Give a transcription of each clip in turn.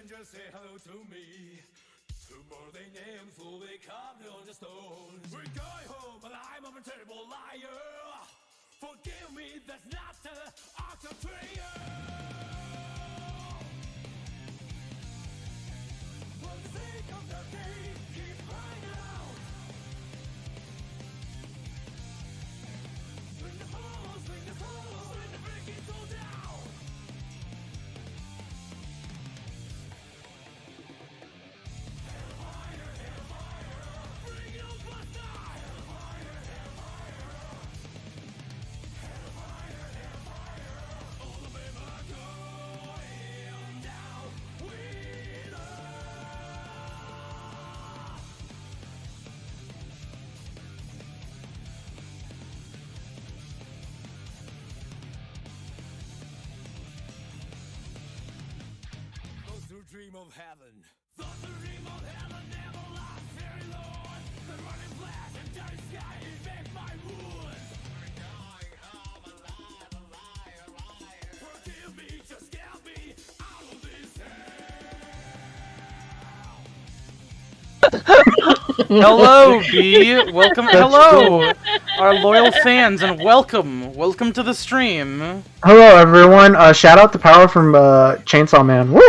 strangers say hello to me. Tomorrow they names will be carved on the stone. We're going home, but I'm a terrible liar. Forgive me, that's not the art of betrayal. For the sake of the day, keep crying out. Swing the soul, swing the soul, swing the freaking soul down. Hellfire, hellfire, bring it on plus nine. Hellfire, hellfire, hellfire, hellfire. All the men are going down. Winner. Those who dream of heaven. Those who dream of heaven never last very long. The running flash and dirty sky infect my wounds. We're going home alive, alive, alive. Forgive me, just get me out of this hell. Hello, B. Welcome. Hello, our loyal fans, and welcome to the stream. Hello, everyone. Shout out to Power from Chainsaw Man. Woo!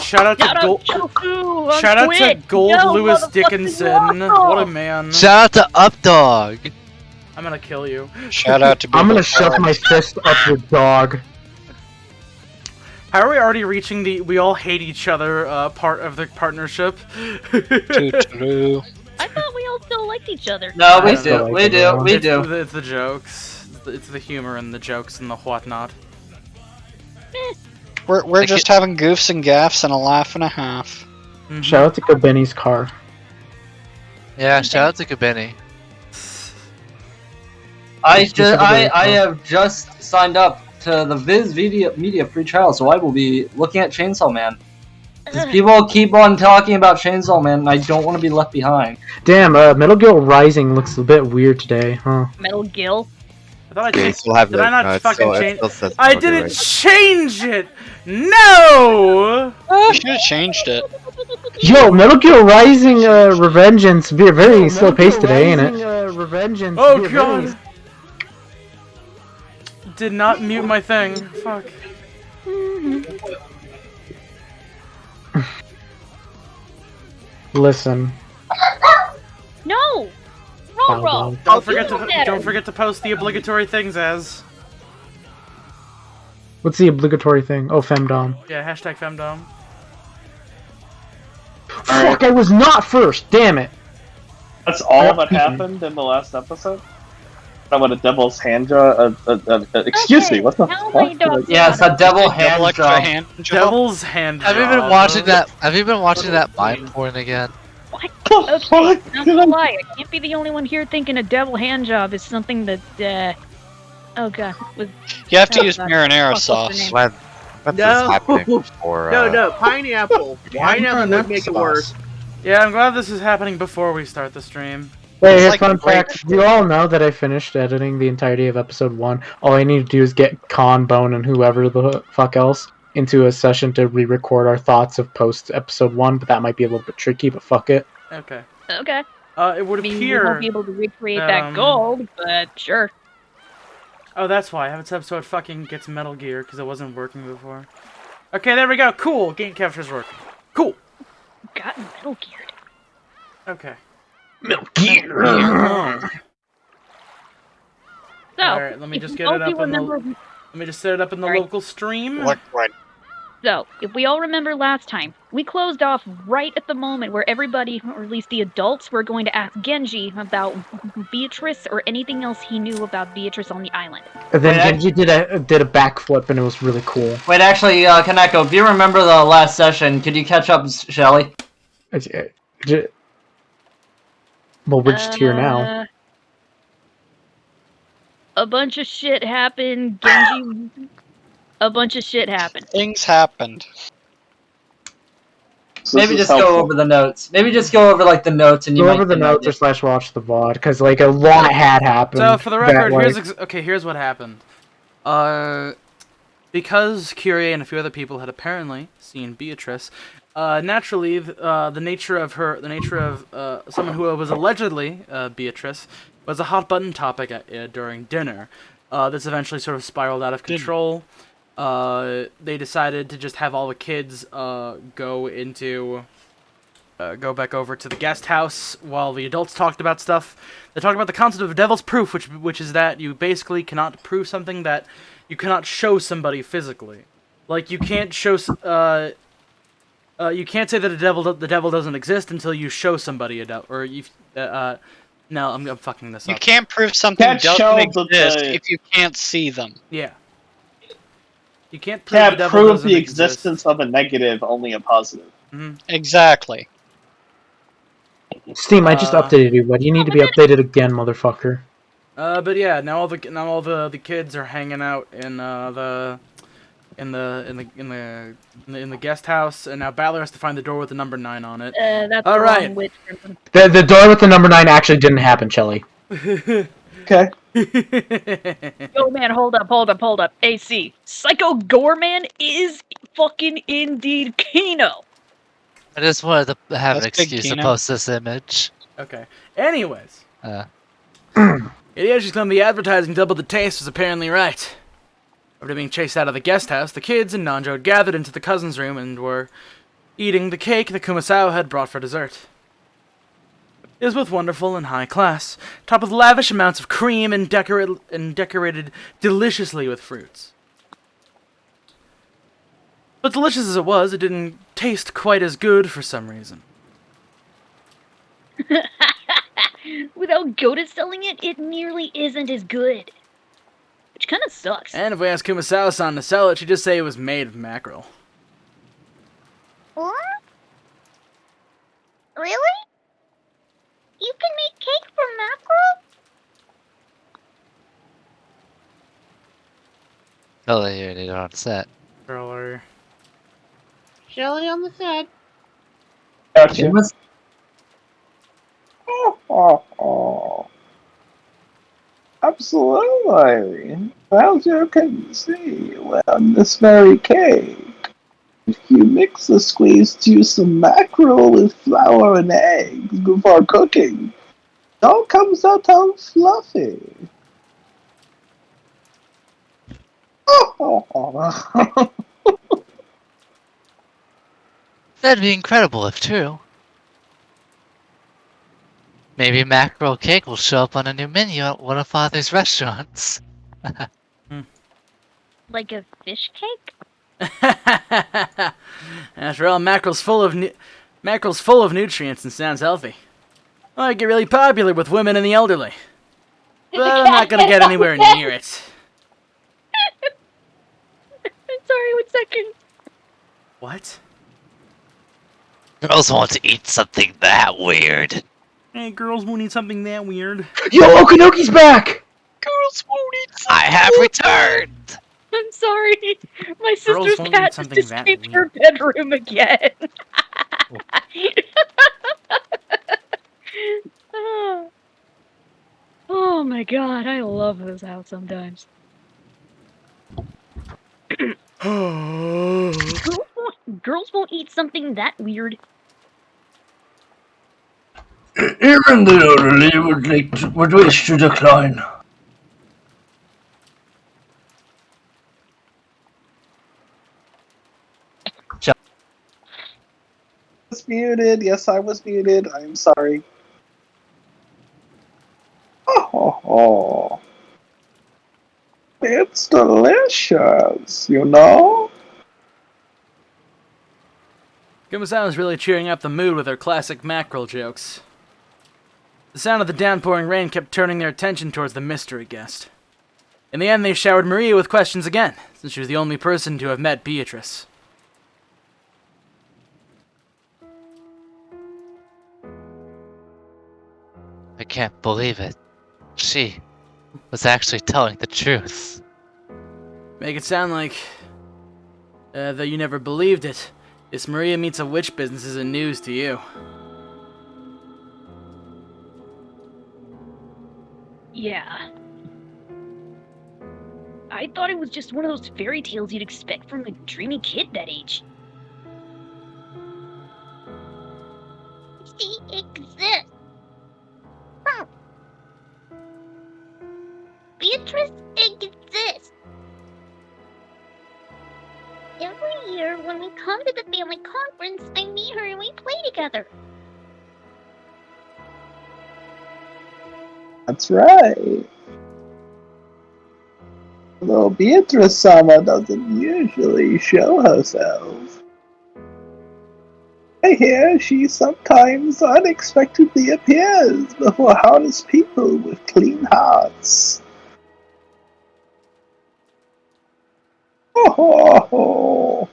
Shout out to Gold Lewis Dickinson. What a man. Shout out to Updog. I'm gonna kill you. Shout out to. I'm gonna shove my fist up your dog. How are we already reaching the we all hate each other part of the partnership? True. I thought we all still liked each other. No, we I do. don't We like do. it, We It's do. the jokes. It's the humor and the jokes and the whatnot. We're just having goofs and gaffs and a laugh and a half. Mhm. Shout out to Kabeni's car. Yeah, shout out to Kabeni. I have just signed up to the Viz Media free trial, so I will be looking at Chainsaw Man. 'Cause people keep on talking about Chainsaw Man, and I don't want to be left behind. Damn, Metal Gear Rising looks a bit weird today, huh? Metal Gill. I thought I Okay, changed. still have Did the, I not no, it fucking still- it change? still says I Metal Gear didn't Rising. change it. No. You should have changed it. Yo, Metal Gear Rising Revengeance be very slow paced today, ain't it? Revengeance. Oh god. Did not mute my thing. Fuck. Listen. No! Roll roll! Don't forget to post the obligatory things as. What's the obligatory thing? Oh, femdom. Yeah, hashtag femdom. Fuck, I was not first. Damn it. That's all that happened in the last episode? Not what a devil's hand job. Excuse me, what the now fuck? my dog- Yeah, it's a devil hand Double extra job. hand job. Devil's hand. Have you been job. watching that? Have you been watching that mime porn again? What? The Okay, fuck? not gonna lie, I can't be the only one here thinking a devil hand job is something that, oh god, with You have to Oh, use God. marinara What's the sauce. name? When this No. happening before, No, pineapple. Pineapple would make it worse. Yeah, I'm glad this is happening before we start the stream. Hey, It's hey, like fun grape fact. Do you all know that I finished editing the entirety of episode 1? All I need to do is get Con, Bone, and whoever the fuck else into a session to re-record our thoughts of post episode 1, but that might be a little bit tricky, but fuck it. Okay. okay. It would I mean, we appear. won't be able to recreate that um, gold, but sure. Oh, that's why. This episode fucking gets Metal Gear because it wasn't working before. Okay, there we go. Cool. Game capture's working. Cool. Got Metal Geared. Okay. Metal Gear! So, Alright, let me if just we get all it up in the. remember- Let me just set it up in the Alright. local stream. So, if we all remember last time, we closed off right at the moment where everybody, or at least the adults, were going to ask Genji about Beatrice or anything else he knew about Beatrice on the island. And then Wait, I- Genji did a backflip and it was really cool. Wait, actually, Kaneko, if you remember the last session, could you catch up, Shelly? Well, we're just here now. A bunch of shit happened. Genji. A bunch of shit happened. Things happened. Maybe just go over the notes. Maybe just go over like the notes, and you Go might over the get an notes idea. or / watch the VOD, because like a lot had happened. So for the that, record, like- here's what happened. because Curie and a few other people had apparently seen Beatrice, naturally, the nature of someone who was allegedly Beatrice was a hot button topic during dinner. This eventually sort of spiraled out of control. They decided to just have all the kids go back over to the guest house while the adults talked about stuff. They talked about the concept of devil's proof, which is that you basically cannot prove something that you cannot show somebody physically. Like you can't show you can't say that the devil doesn't exist until you show somebody a devil, or you no, I'm fucking this up. You can't prove something Can't doesn't show exist if you can't see them. Yeah. You can't prove the Can't devil prove doesn't the exist. existence of a negative, only a positive. Exactly. Steam, I just updated you, but you need to be updated again, motherfucker. But yeah, now all the kids are hanging out in the guest house, and now Balor has to find the door with the number 9 on it. That's all the right. wrong witch. The door with the number 9 actually didn't happen, Shelly. Okay. Yo, man, hold up. AC. Psycho Gorman is fucking indeed Kino. I just wanted to have an That's big, excuse to Kino. post this image. Okay. Anyways. Uh, She's gonna be advertising Double the Taste was apparently right. After being chased out of the guest house, the kids and Nanjo had gathered into the cousin's room and were eating the cake that Kumasao had brought for dessert. It was both wonderful and high class, topped with lavish amounts of cream and decorated deliciously with fruits. But delicious as it was, it didn't taste quite as good for some reason. Without Goda selling it, it nearly isn't as good. Which kind of sucks. And if we asked Kumasao-san to sell it, she'd just say it was made of mackerel. What? Really? You can make cake from mackerel? oh, you need it on set. Girl, Shelly on the set. Gotcha. It was- Oh. Absolutely. As you can see, on this very cake, if you mix the squeezed juice of mackerel with flour and eggs before cooking, it all comes out all fluffy. Oh. That'd be incredible if true. Maybe mackerel cake will show up on a new menu at one of Father's restaurants. Like a fish cake? After all, mackerel's full of nutrients and sounds healthy. Might get really popular with women and the elderly. But I'm not gonna get anywhere near it. Sorry, 1 second. What? Girls want to eat something that weird. Hey, girls won't eat something that weird. Yo, Okanoki's back! Girls won't eat I have returned! I'm sorry. My Girls sister's won't cat eat just something that escaped her weird. bedroom again. Oh my god, I love this house sometimes. Girls won't eat something that weird. Even the elderly would wish to decline. Was muted. Yes, I was muted. I'm sorry. Oh. It's delicious, you know? Kumasao was really cheering up the mood with her classic mackerel jokes. The sound of the downpouring rain kept turning their attention towards the mystery guest. In the end, they showered Maria with questions again, since she was the only person to have met Beatrice. I can't believe it. She was actually telling the truth. Make it sound like though you never believed it. This Maria meets a witch business isn't news to you. Yeah. I thought it was just one of those fairy tales you'd expect from a dreamy kid that age. She exists. Huh. Beatrice exists. Every year when we come to the family conference, I meet her and we play together. That's right. Although Beatrice-sama doesn't usually show herself. I hear she sometimes unexpectedly appears before harmless people with clean hearts. Ho ho ho!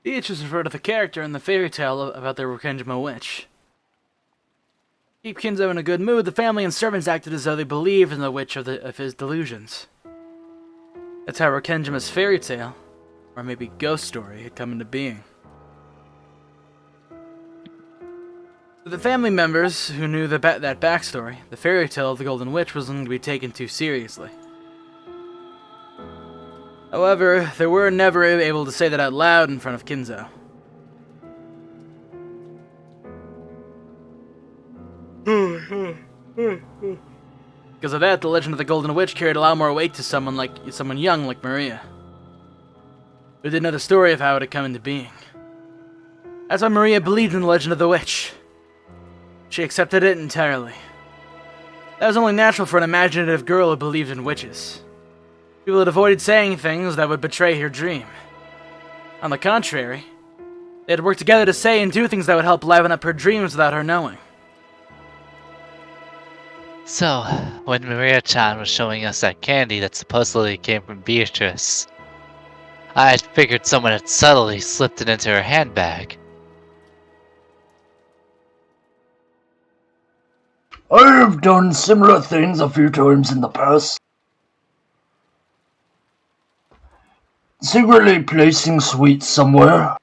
Beatrice referred to the character in the fairy tale about the Rokkenjima witch. To keep Kinzo in a good mood, the family and servants acted as though they believed in the witch of his delusions. That's how Rokkenjima's fairy tale, or maybe ghost story, had come into being. To the family members who knew that backstory, the fairy tale of the Golden Witch wasn't to be taken too seriously. However, they were never able to say that out loud in front of Kinzo. Because of that, the legend of the Golden Witch carried a lot more weight to someone young like Maria, who didn't know the story of how it had come into being. That's why Maria believed in the legend of the witch. She accepted it entirely. That was only natural for an imaginative girl who believed in witches. People had avoided saying things that would betray her dream. On the contrary, they had worked together to say and do things that would help liven up her dreams without her knowing. So, when Maria-chan was showing us that candy that supposedly came from Beatrice, I had figured someone had subtly slipped it into her handbag. I have done similar things a few times in the past. Secretly placing sweets somewhere.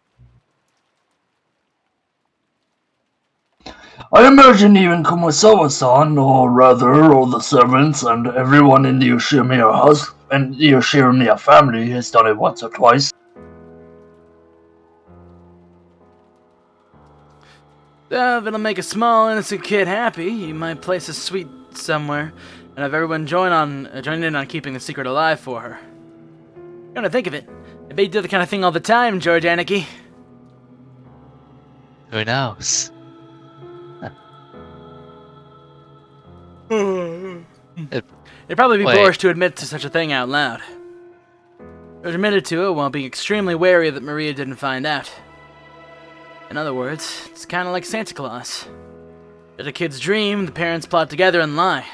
I imagine even Kumasawa-san, or rather all the servants and everyone in the Yoshimiya house and the Yoshimiya family has done it once or twice. If it'll make a small, innocent kid happy, you might place a sweet somewhere and have everyone join in on keeping the secret alive for her. Come to think of it, they do the kind of thing all the time, George Anarchy. Who knows? It'd probably be boorish to admit to such a thing out loud. George admitted to it while being extremely wary that Maria didn't find out. In other words, it's kind of like Santa Claus. In a kid's dream, the parents plot together and lie,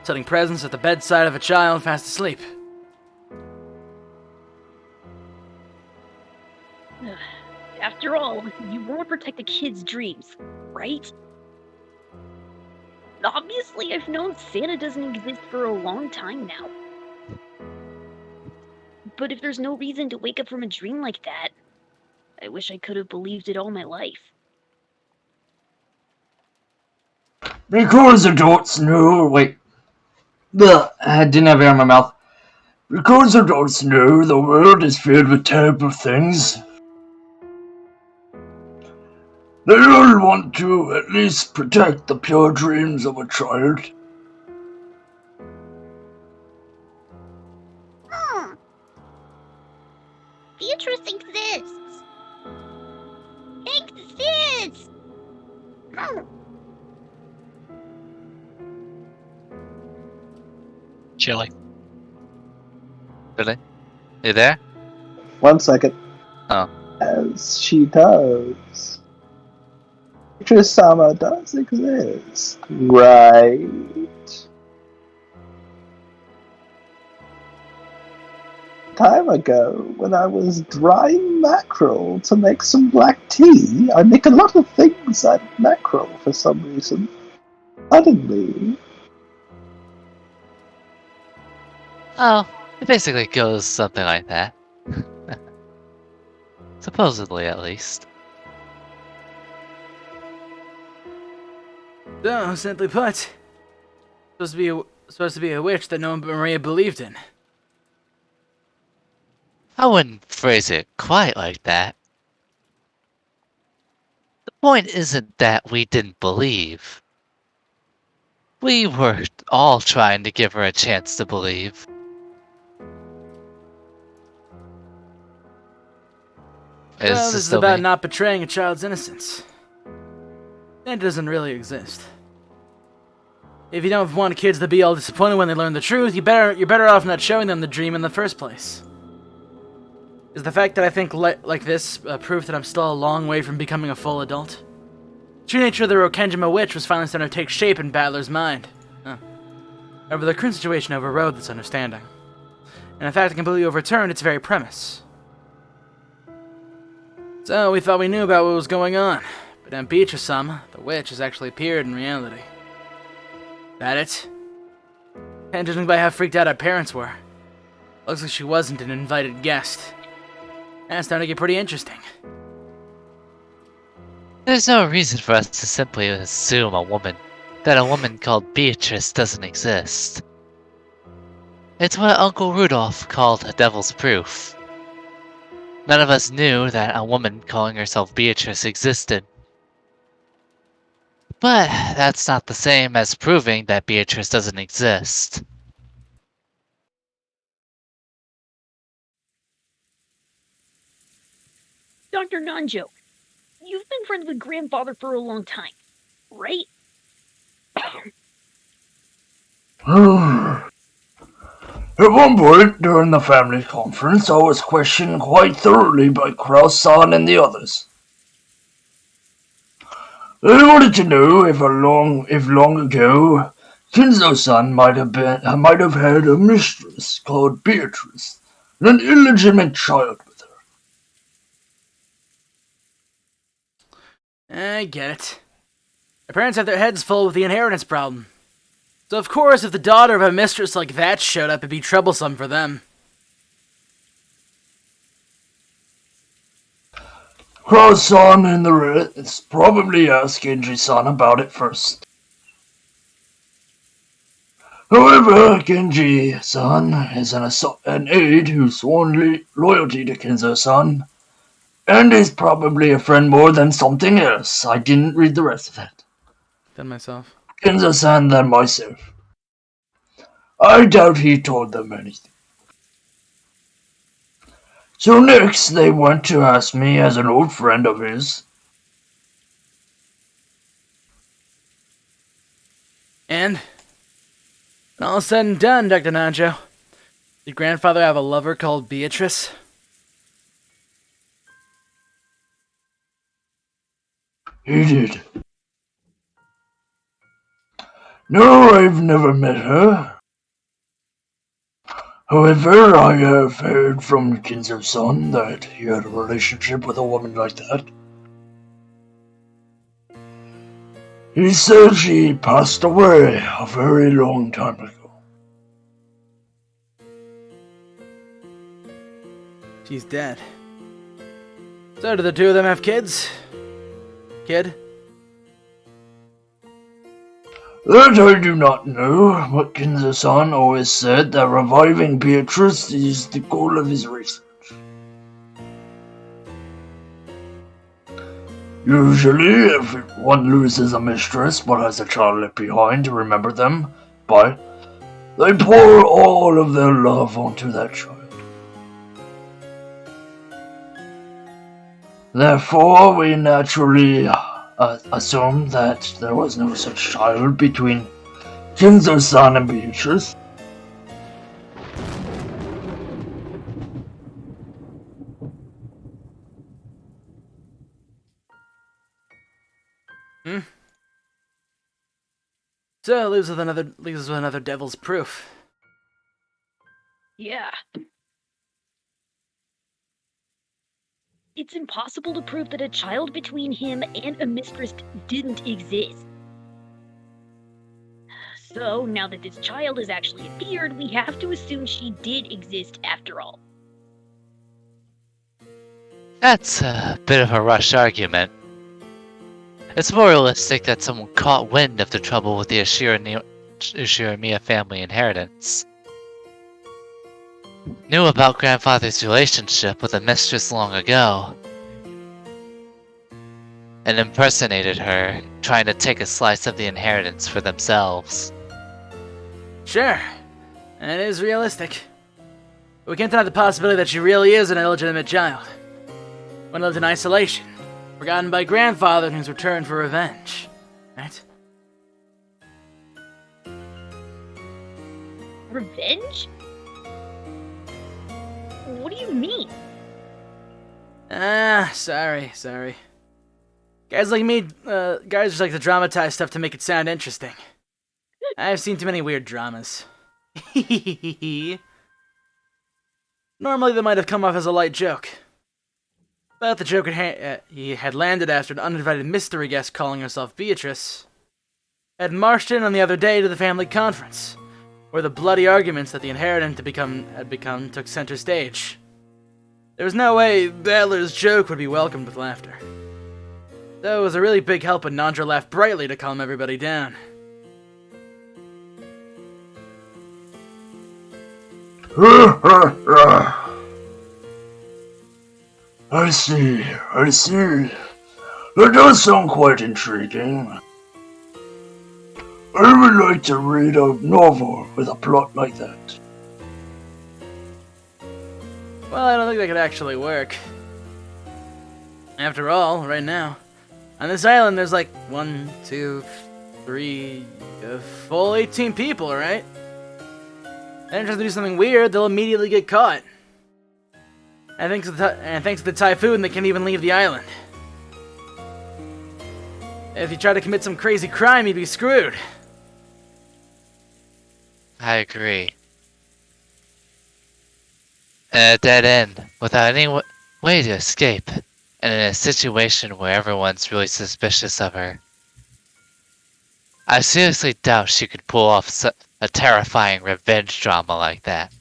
setting presents at the bedside of a child fast asleep. After all, you want to protect the kid's dreams, right? Obviously, I've known Santa doesn't exist for a long time now. But if there's no reason to wake up from a dream like that, I wish I could have believed it all my life. Because adults know. Wait. Ugh, I didn't have air in my mouth. Because adults know the world is filled with terrible things, they all want to at least protect the pure dreams of a child. Beatrice exists. Exists. Chili. Really? You there? 1 second. Oh. As she does. Beatrice-sama does exist. Right. Time ago, when I was drying mackerel to make some black tea, I make a lot of things out of mackerel for some reason. Suddenly. Oh, it basically goes something like that. Supposedly, at least. So, simply put, supposed to be supposed to be a witch that no one but Maria believed in. I wouldn't phrase it quite like that. The point isn't that we didn't believe. We were all trying to give her a chance to believe. Well, this is still about me? not betraying a child's innocence. That doesn't really exist. If you don't want kids to be all disappointed when they learn the truth, you're better off not showing them the dream in the first place. Is the fact that I think like this proof that I'm still a long way from becoming a full adult? The true nature of the Rokenjima witch was finally starting to take shape in Battler's mind. However, the current situation overrode this understanding. And in fact, it completely overturned its very premise. So, we thought we knew about what was going on. But in Beatrice-sama, the witch has actually appeared in reality. That it? And judging by how freaked out our parents were, looks like she wasn't an invited guest. That's starting to get pretty interesting. There's no reason for us to simply assume that a woman called Beatrice doesn't exist. It's what Uncle Rudolph called a devil's proof. None of us knew that a woman calling herself Beatrice existed. But that's not the same as proving that Beatrice doesn't exist. Dr. Nanjo, you've been friends with Grandfather for a long time, right? At one point during the family conference, I was questioned quite thoroughly by Kraus-san and the others. They wanted to know if long ago, Kinzo-san might have had a mistress called Beatrice, and an illegitimate child with her. I get it. Our parents have their heads full with the inheritance problem. So of course, if the daughter of a mistress like that showed up, it'd be troublesome for them. Kraus-san and the rest probably asked Genji-san about it first. However, Genji-san is an aide who's sworn loyalty to Kinzo-san, and is probably a friend more than something else. I didn't read the rest of it. Than myself. Kinzo-san than myself. I doubt he told them anything. So next, they went to ask me as an old friend of his. And? When all is said and done, Dr. Nanjo, did grandfather have a lover called Beatrice? He did. No, I've never met her. However, I have heard from Kinzo-san that he had a relationship with a woman like that. He said she passed away a very long time ago. She's dead. So do the two of them have kids? Kid? That I do not know, but Kinzo-san always said that reviving Beatrice is the goal of his research. Usually, if one loses a mistress but has a child left behind to remember them by, they pour all of their love onto that child. Therefore, we naturally assumed that there was no such child between Kinzo-san and Beatrice. So it leaves us with another devil's proof. Yeah. It's impossible to prove that a child between him and a mistress didn't exist. So, now that this child has actually appeared, we have to assume she did exist after all. That's a bit of a rush argument. It's more realistic that someone caught wind of the trouble with the Ashira Ushiramiya family inheritance. Knew about grandfather's relationship with a mistress long ago, and impersonated her, trying to take a slice of the inheritance for themselves. Sure, it is realistic. But we can't deny the possibility that she really is an illegitimate child. One lived in isolation, forgotten by grandfather and who's returned for revenge. Right? Revenge? What do you mean? Sorry. Guys like me, guys just like to dramatize stuff to make it sound interesting. I've seen too many weird dramas. Normally they might have come off as a light joke. But the joke he had landed after an uninvited mystery guest calling herself Beatrice had marched in on the other day to the family conference, where the bloody arguments that the inheritance had become took center stage. There was no way Adler's joke would be welcomed with laughter. Though it was a really big help when Nandra laughed brightly to calm everybody down. I see. That does sound quite intriguing. I would like to read a novel with a plot like that. Well, I don't think that could actually work. After all, right now, on this island there's like 1, 2, 3, a full 18 people, right? They try to do something weird, they'll immediately get caught. And thanks to the typhoon, they can't even leave the island. If you try to commit some crazy crime, you'd be screwed. I agree. A dead end, without any way to escape, and in a situation where everyone's really suspicious of her. I seriously doubt she could pull off a terrifying revenge drama like that.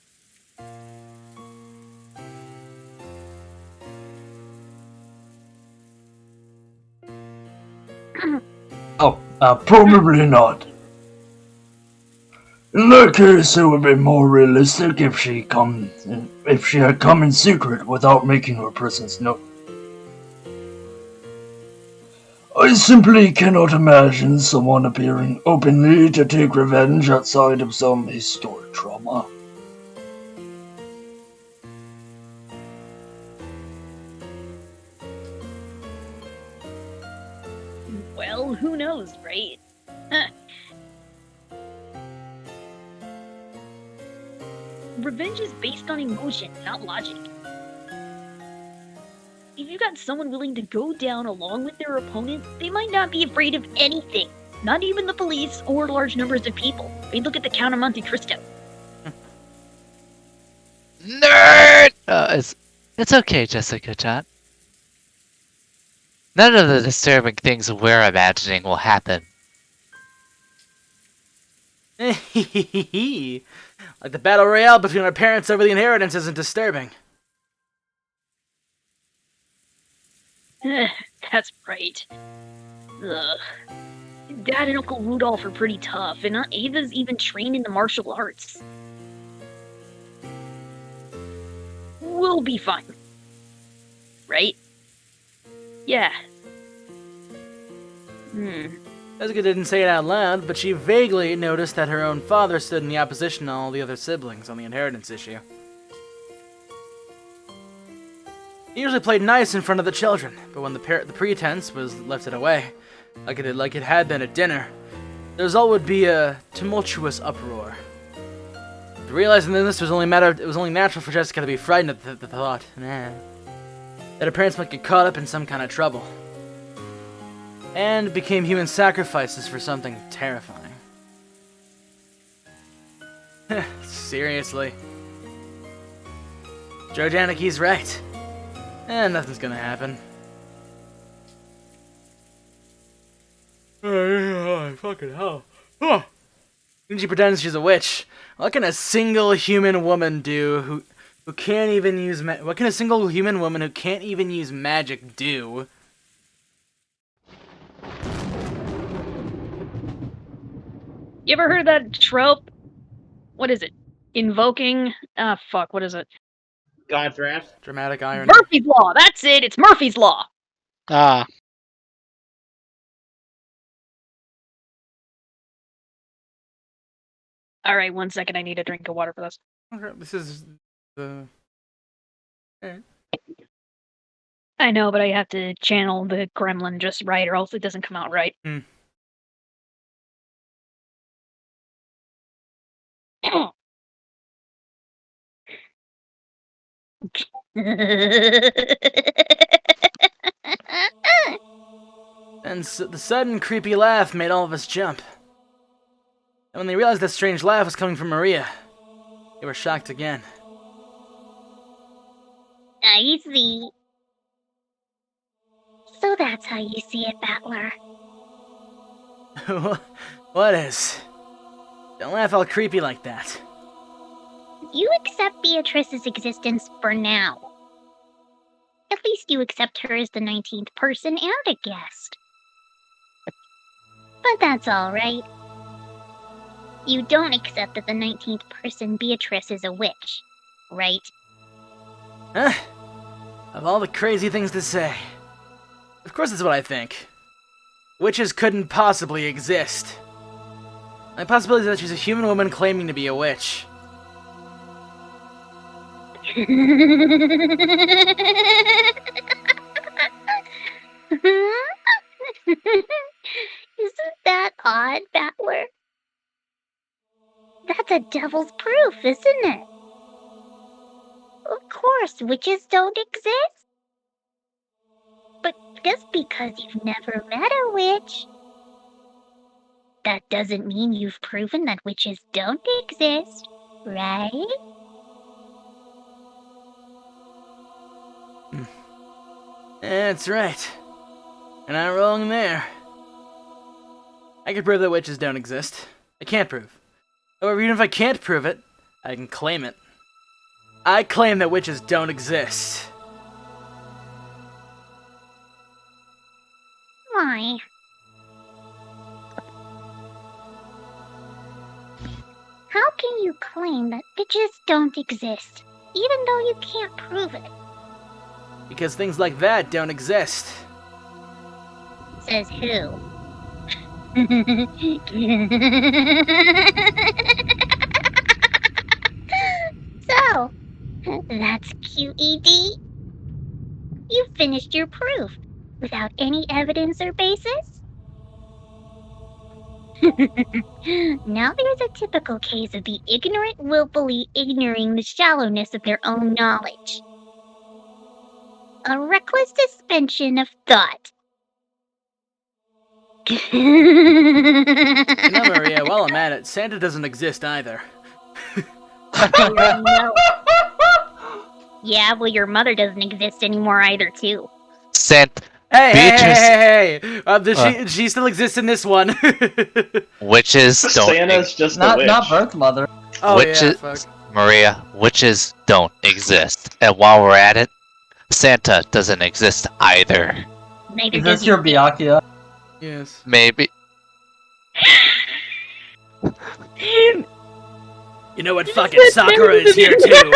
Probably not. In that case, it would be more realistic if she had come in secret without making her presence known. I simply cannot imagine someone appearing openly to take revenge outside of some historic trauma. Well, who knows, right? Revenge is based on emotion, not logic. If you got someone willing to go down along with their opponent, they might not be afraid of anything. Not even the police or large numbers of people. They look at the Count of Monte Cristo. Nerd! It's okay, Jessica-chan. None of the disturbing things we're imagining will happen. Like the battle royale between our parents over the inheritance isn't disturbing. That's right. Ugh. Dad and Uncle Rudolph are pretty tough, and Ava's even trained in the martial arts. We'll be fine. Right? Yeah. Jessica didn't say it out loud, but she vaguely noticed that her own father stood in the opposition to all the other siblings on the inheritance issue. He usually played nice in front of the children, but when the pretense was lifted away, like it had been at dinner, the result would be a tumultuous uproar. Realizing that this was only natural for Jessica to be frightened at the thought that her parents might get caught up in some kind of trouble, and became human sacrifices for something terrifying. Seriously. Joe Janicki's right. Nothing's gonna happen. Fucking hell. And she pretends she's a witch. What can a single human woman do who can't even use what can a single human woman who can't even use magic do? You ever heard of that trope? What is it? Invoking... fuck, what is it? God's wrath. Dramatic irony. Murphy's Law! That's it! It's Murphy's Law! Ah. Alright, 1 second, I need a drink of water for this. Okay, this is the... Alright. I know, but I have to channel the gremlin just right, or else it doesn't come out right. Hmm. And the sudden creepy laugh made all of us jump. And when they realized that strange laugh was coming from Maria, they were shocked again. I see. So that's how you see it, Battler. What is? Don't laugh all creepy like that. You accept Beatrice's existence for now. At least you accept her as the 19th person and a guest. But that's alright. You don't accept that the 19th person, Beatrice, is a witch, right? Huh? Of all the crazy things to say. Of course that's what I think. Witches couldn't possibly exist. The possibility is that she's a human woman claiming to be a witch. Isn't that odd, Battler? That's a devil's proof, isn't it? Of course, witches don't exist. But just because you've never met a witch, that doesn't mean you've proven that witches don't exist, right? That's right. And I'm wrong there. I can prove that witches don't exist. I can't prove. However, even if I can't prove it, I can claim it. I claim that witches don't exist. Why? How can you claim that witches don't exist, even though you can't prove it? Because things like that don't exist. Says who? So, that's QED? You finished your proof without any evidence or basis? Now there's a typical case of the ignorant willfully ignoring the shallowness of their own knowledge. A reckless suspension of thought. No, Maria, while I'm at it, Santa doesn't exist either. No. Yeah, well, your mother doesn't exist anymore either, too. Hey! Does she still exists in this one? Witches don't. Santa's just not birth mother. Oh, witches, yeah, fuck. Maria, witches don't exist. And while we're at it, Santa doesn't exist either. Neither Is does this your Byakuya? Yes. Maybe. You know what? Fucking Sakura is here too.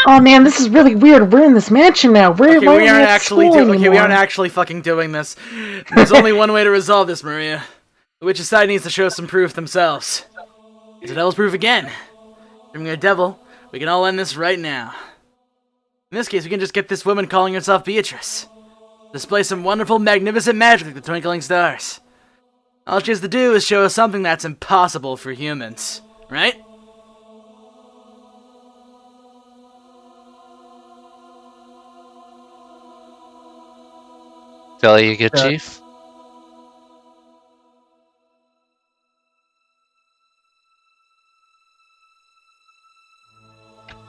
Oh man, this is really weird. We're in this mansion now. We aren't actually fucking doing this. There's only one way to resolve this, Maria. The witch's side needs to show some proof themselves. It's a devil's proof again. Bring a devil. We can all end this right now. In this case, we can just get this woman calling herself Beatrice. Display some wonderful, magnificent magic like the twinkling stars. All she has to do is show us something that's impossible for humans, right? Philly, you good, Chief?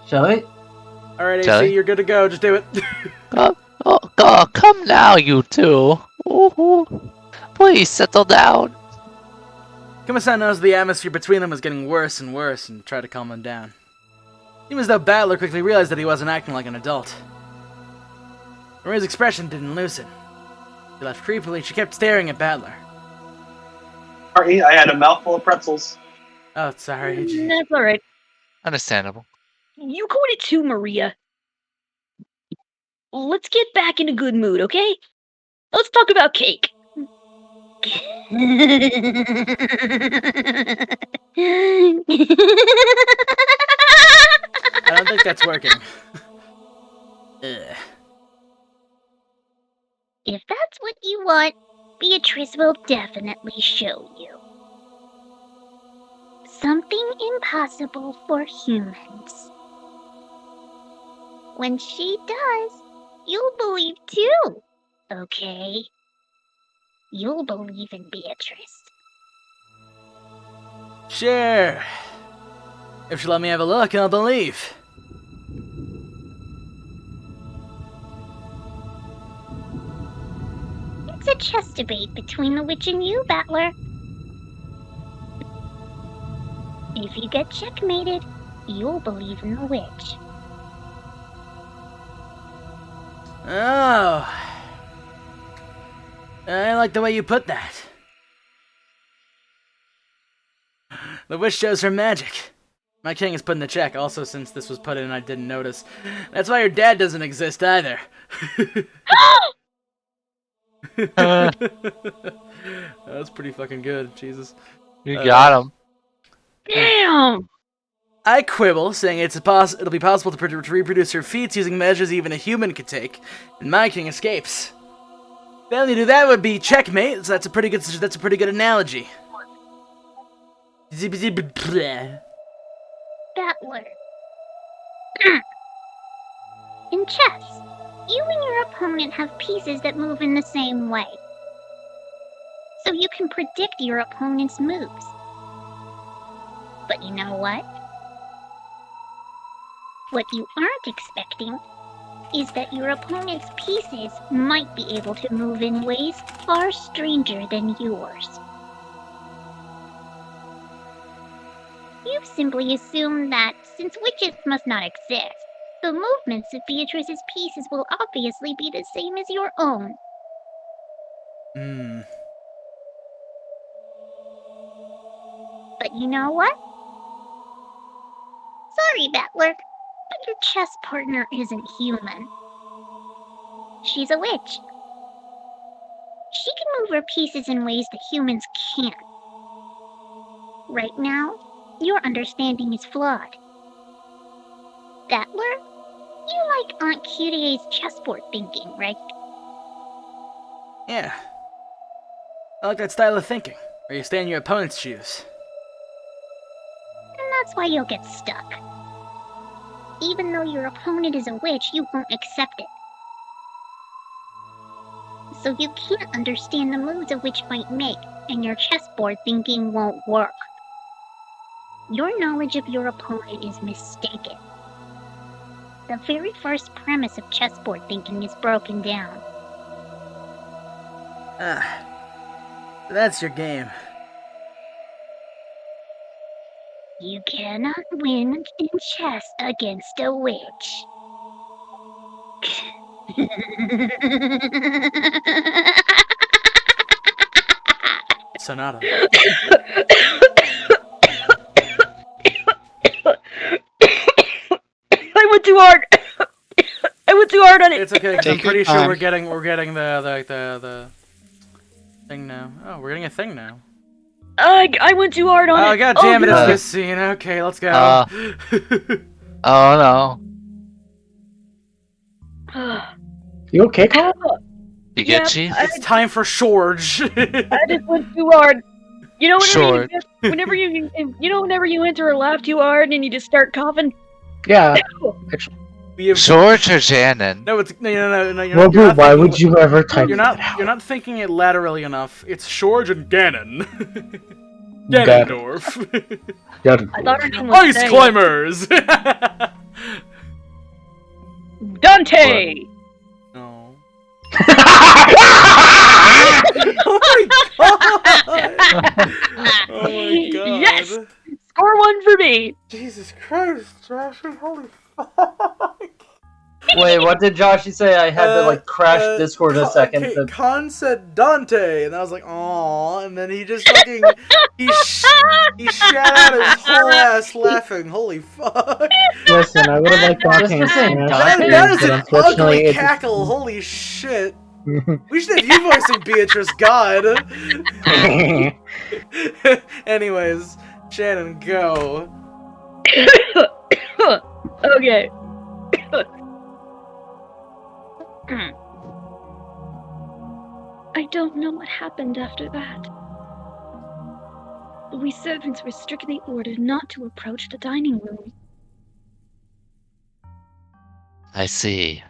Shall we? Alright, AC, Shall we? you're good to go. Just do it. Oh, come now, you two. Ooh, please settle down. Kuma-san knows the atmosphere between them was getting worse and worse and tried to calm him down. It seemed as though Battler quickly realized that he wasn't acting like an adult. Maria's expression didn't loosen. She left creepily. She kept staring at Battler. Sorry, I had a mouthful of pretzels. Oh, sorry. That's alright. Understandable. You caught it too, Maria. Let's get back in a good mood, okay? Let's talk about cake. I don't think that's working. Ugh. If that's what you want, Beatrice will definitely show you. Something impossible for humans. When she does, you'll believe too, okay? You'll believe in Beatrice. Sure. If she'll let me have a look, I'll believe. It's a chess debate between the witch and you, Battler. If you get checkmated, you'll believe in the witch. Oh. I like the way you put that. The witch shows her magic. My king is put in the check. Also, since this was put in, I didn't notice. That's why your dad doesn't exist either. That's pretty fucking good. Jesus. You got him. Damn! I quibble, saying it'll be possible to reproduce her feats using measures even a human could take, and my king escapes. Failing to do that would be checkmate. So that's a pretty good analogy. Battler. In chess, you and your opponent have pieces that move in the same way. So you can predict your opponent's moves. But you know what? What you aren't expecting is that your opponent's pieces might be able to move in ways far stranger than yours. You've simply assumed that, since witches must not exist, the movements of Beatrice's pieces will obviously be the same as your own. But you know what? Sorry, Battler, but your chess partner isn't human. She's a witch. She can move her pieces in ways that humans can't. Right now, your understanding is flawed. Battler, you like Aunt Cutie's chessboard thinking, right? Yeah. I like that style of thinking, where you stay in your opponent's shoes. And that's why you'll get stuck. Even though your opponent is a witch, you won't accept it. So you can't understand the moves a witch might make, and your chessboard thinking won't work. Your knowledge of your opponent is mistaken. The very first premise of chessboard thinking is broken down. That's your game. You cannot win in chess against a witch. Sonata. I went too hard. I went too hard on it. It's okay, 'cause I'm Take your pretty sure time. we're getting the thing now. Oh, we're getting a thing now. I went too hard on it. Oh god damn it! It's God. this scene. Okay, let's go. Oh no. You okay, Carl? You get Chief? It's time for Shorge. I just went too hard. You know, Short. whenever you enter a laugh too hard and you just start coughing. Yeah. Actually, We have- George or Janin? No, it's no. You're Robu, not why thinking- would you ever type You're that not. out? You're not thinking it laterally enough. It's Shorge and Ganon. Ganon. Ganondorf. I thought her name was Ice Faye. climbers. Dante. No. Oh my god! Oh my god! Yes! Score one for me. Jesus Christ, Josh! Holy fuck! Wait, what did Joshy say? I had to like crash Discord a second. Okay, Khan said Dante, and I was like, "Aw," and then he just fucking he shat out his whole ass laughing. Holy fuck! Listen, I would have liked Dante and Just saying, Smash Dante. That Bros, is but an unfortunately ugly it cackle. Holy shit! We should have you voicing Beatrice. God. Anyways, Shannon, go. Okay. I don't know what happened after that. We servants were strictly ordered not to approach the dining room. I see.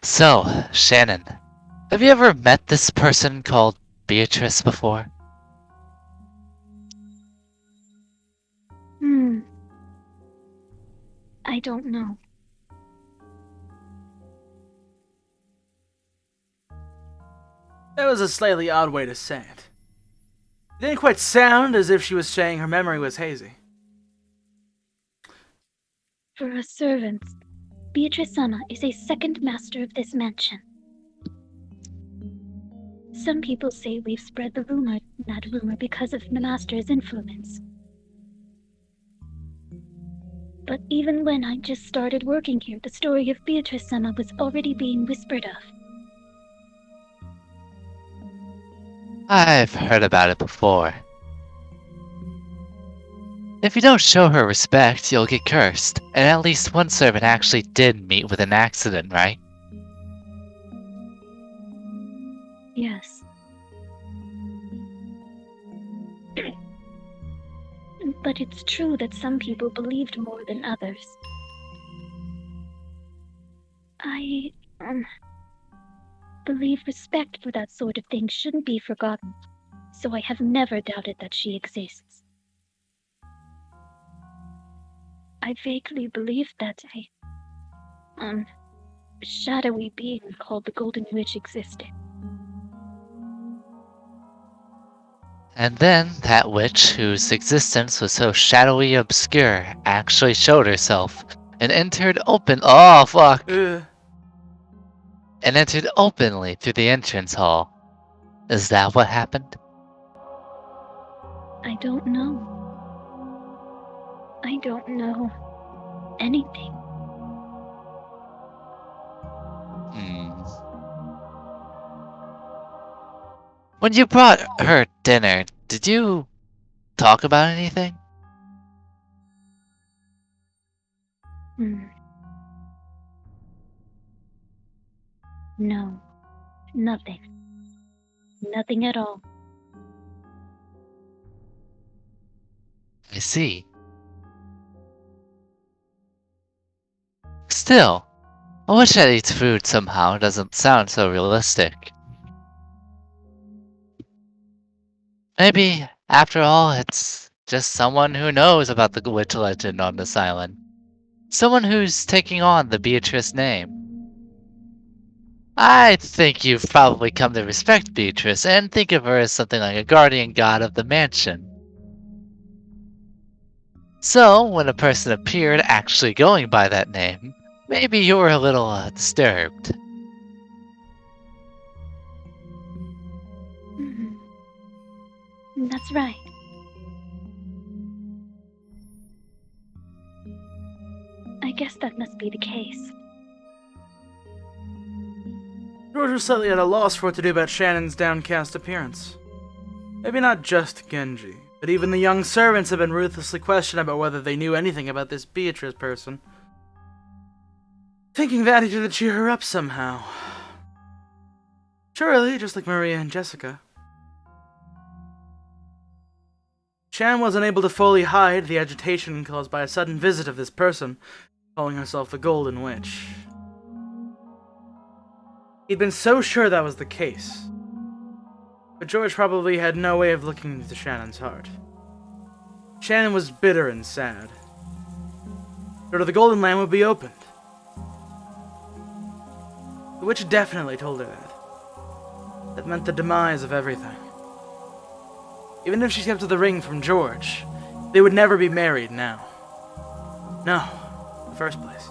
So, Shannon, have you ever met this person called Beatrice before? I don't know. That was a slightly odd way to say it. It didn't quite sound as if she was saying her memory was hazy. For us servants, Beatrice-sama is a second master of this mansion. Some people say we've spread that rumor because of the master's influence. But even when I just started working here, the story of Beatrice-sama was already being whispered of. I've heard about it before. If you don't show her respect, you'll get cursed, and at least one servant actually did meet with an accident, right? Yes. But it's true that some people believed more than others. I believe respect for that sort of thing shouldn't be forgotten, so I have never doubted that she exists. I vaguely believed that a shadowy being called the Golden Witch existed. And then, that witch, whose existence was so shadowy obscure, actually showed herself, and entered Oh, fuck! Ugh. And entered openly through the entrance hall. Is that what happened? I don't know. I don't know anything. When you brought her dinner, did you talk about anything? No. Nothing. Nothing at all. I see. Still, a witch that eats food somehow doesn't sound so realistic. Maybe, after all, it's just someone who knows about the witch legend on this island. Someone who's taking on the Beatrice name. I think you've probably come to respect Beatrice and think of her as something like a guardian god of the mansion. So, when a person appeared actually going by that name, maybe you were a little disturbed. That's right. I guess that must be the case. George was slightly at a loss for what to do about Shannon's downcast appearance. Maybe not just Genji, but even the young servants had been ruthlessly questioned about whether they knew anything about this Beatrice person. Thinking that he could cheer her up somehow. Surely, just like Maria and Jessica. Shannon wasn't able to fully hide the agitation caused by a sudden visit of this person, calling herself the Golden Witch. He'd been so sure that was the case. But George probably had no way of looking into Shannon's heart. Shannon was bitter and sad. The door to the Golden Land would be opened. The witch definitely told her that. That meant the demise of everything. Even if she kept the ring from George, they would never be married now. No, in the first place.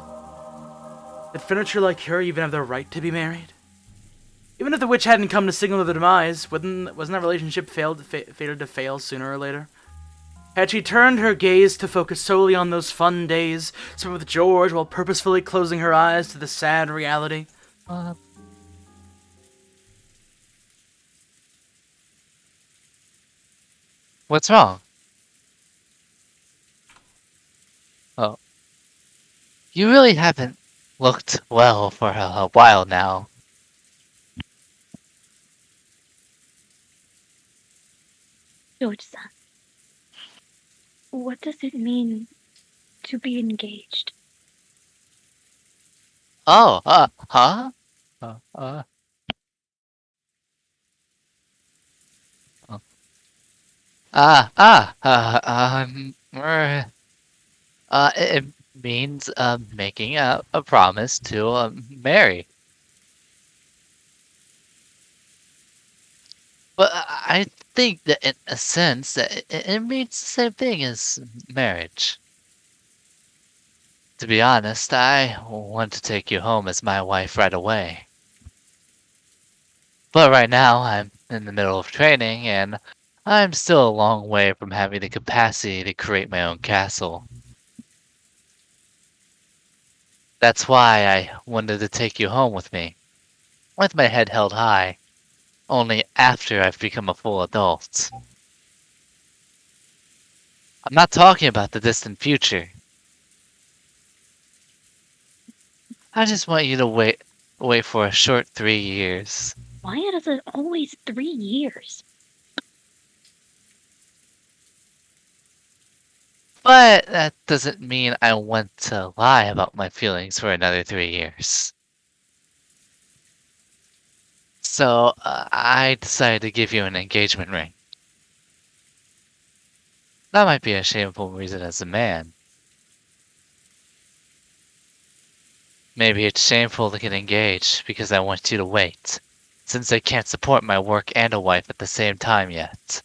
Did furniture like her even have the right to be married? Even if the witch hadn't come to signal their demise, wasn't that relationship fated to fail sooner or later? Had she turned her gaze to focus solely on those fun days spent with George while purposefully closing her eyes to the sad reality? What's wrong? Oh. You really haven't looked well for a while now. George-san, what does it mean to be engaged? Oh, huh? Uh, it means making a promise to marry. But I think that in a sense that it means the same thing as marriage. To be honest, I want to take you home as my wife right away. But right now I'm in the middle of training and I'm still a long way from having the capacity to create my own castle. That's why I wanted to take you home with me, with my head held high, only after I've become a full adult. I'm not talking about the distant future. I just want you to wait for a short 3 years. Why is it always 3 years? But that doesn't mean I want to lie about my feelings for another 3 years. So I decided to give you an engagement ring. That might be a shameful reason as a man. Maybe it's shameful to get engaged because I want you to wait, since I can't support my work and a wife at the same time yet.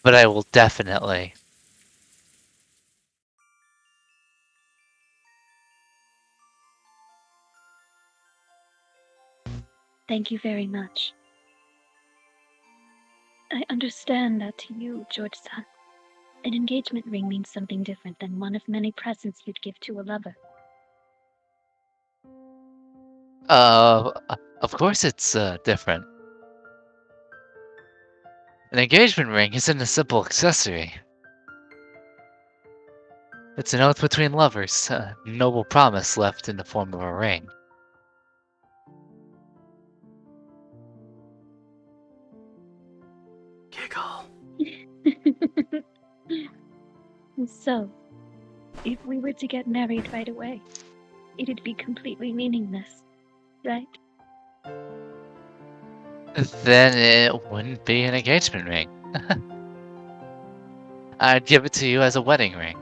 But I will definitely. Thank you very much. I understand that to you, George-san, an engagement ring means something different than one of many presents you'd give to a lover. Of course it's different. An engagement ring isn't a simple accessory. It's an oath between lovers, a noble promise left in the form of a ring. Giggle. So, if we were to get married right away, it'd be completely meaningless, right? Then it wouldn't be an engagement ring. I'd give it to you as a wedding ring.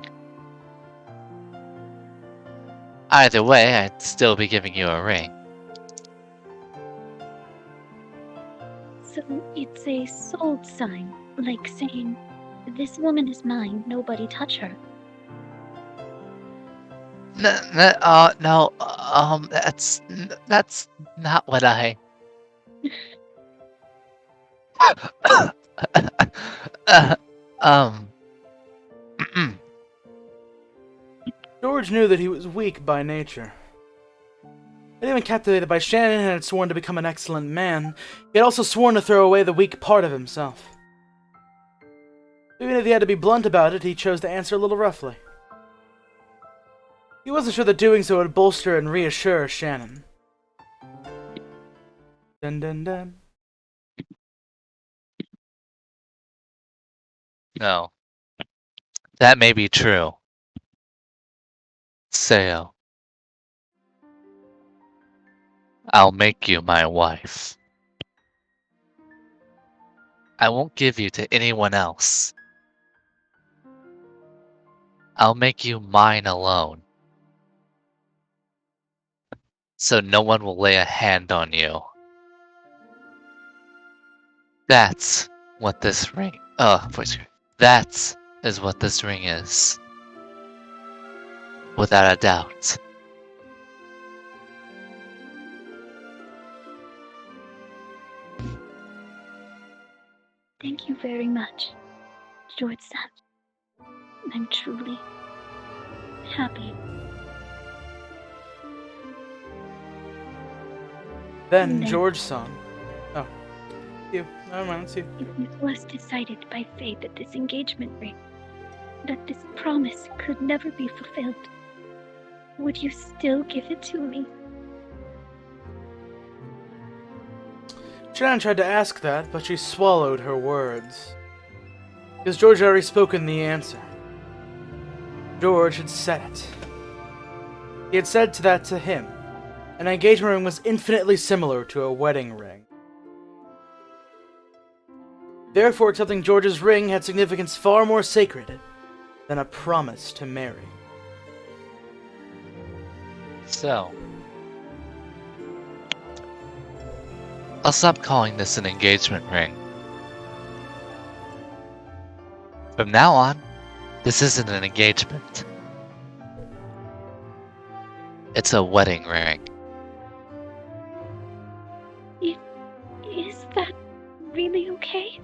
Either way, I'd still be giving you a ring. So it's a sold sign, like saying, this woman is mine, nobody touch her. No, that's not what I... George knew that he was weak by nature. And even captivated by Shannon and had sworn to become an excellent man, he had also sworn to throw away the weak part of himself. Even if he had to be blunt about it, he chose to answer a little roughly. He wasn't sure that doing so would bolster and reassure Shannon. Dun dun dun. No. That may be true. Sayo. I'll make you my wife. I won't give you to anyone else. I'll make you mine alone. So no one will lay a hand on you. That's what this ring... That is what this ring is. Without a doubt. Thank you very much, George-san. I'm truly happy. Then George-san. Oh, you. Never mind, it's you. If it was decided by fate that this engagement ring, that this promise could never be fulfilled, would you still give it to me? Shannon tried to ask that, but she swallowed her words. Because George had already spoken the answer. George had said it. He had said that to him. An engagement ring was infinitely similar to a wedding ring. Therefore, accepting George's ring had significance far more sacred than a promise to marry. So, I'll stop calling this an engagement ring. From now on, this isn't an engagement. It's a wedding ring. Is that really okay?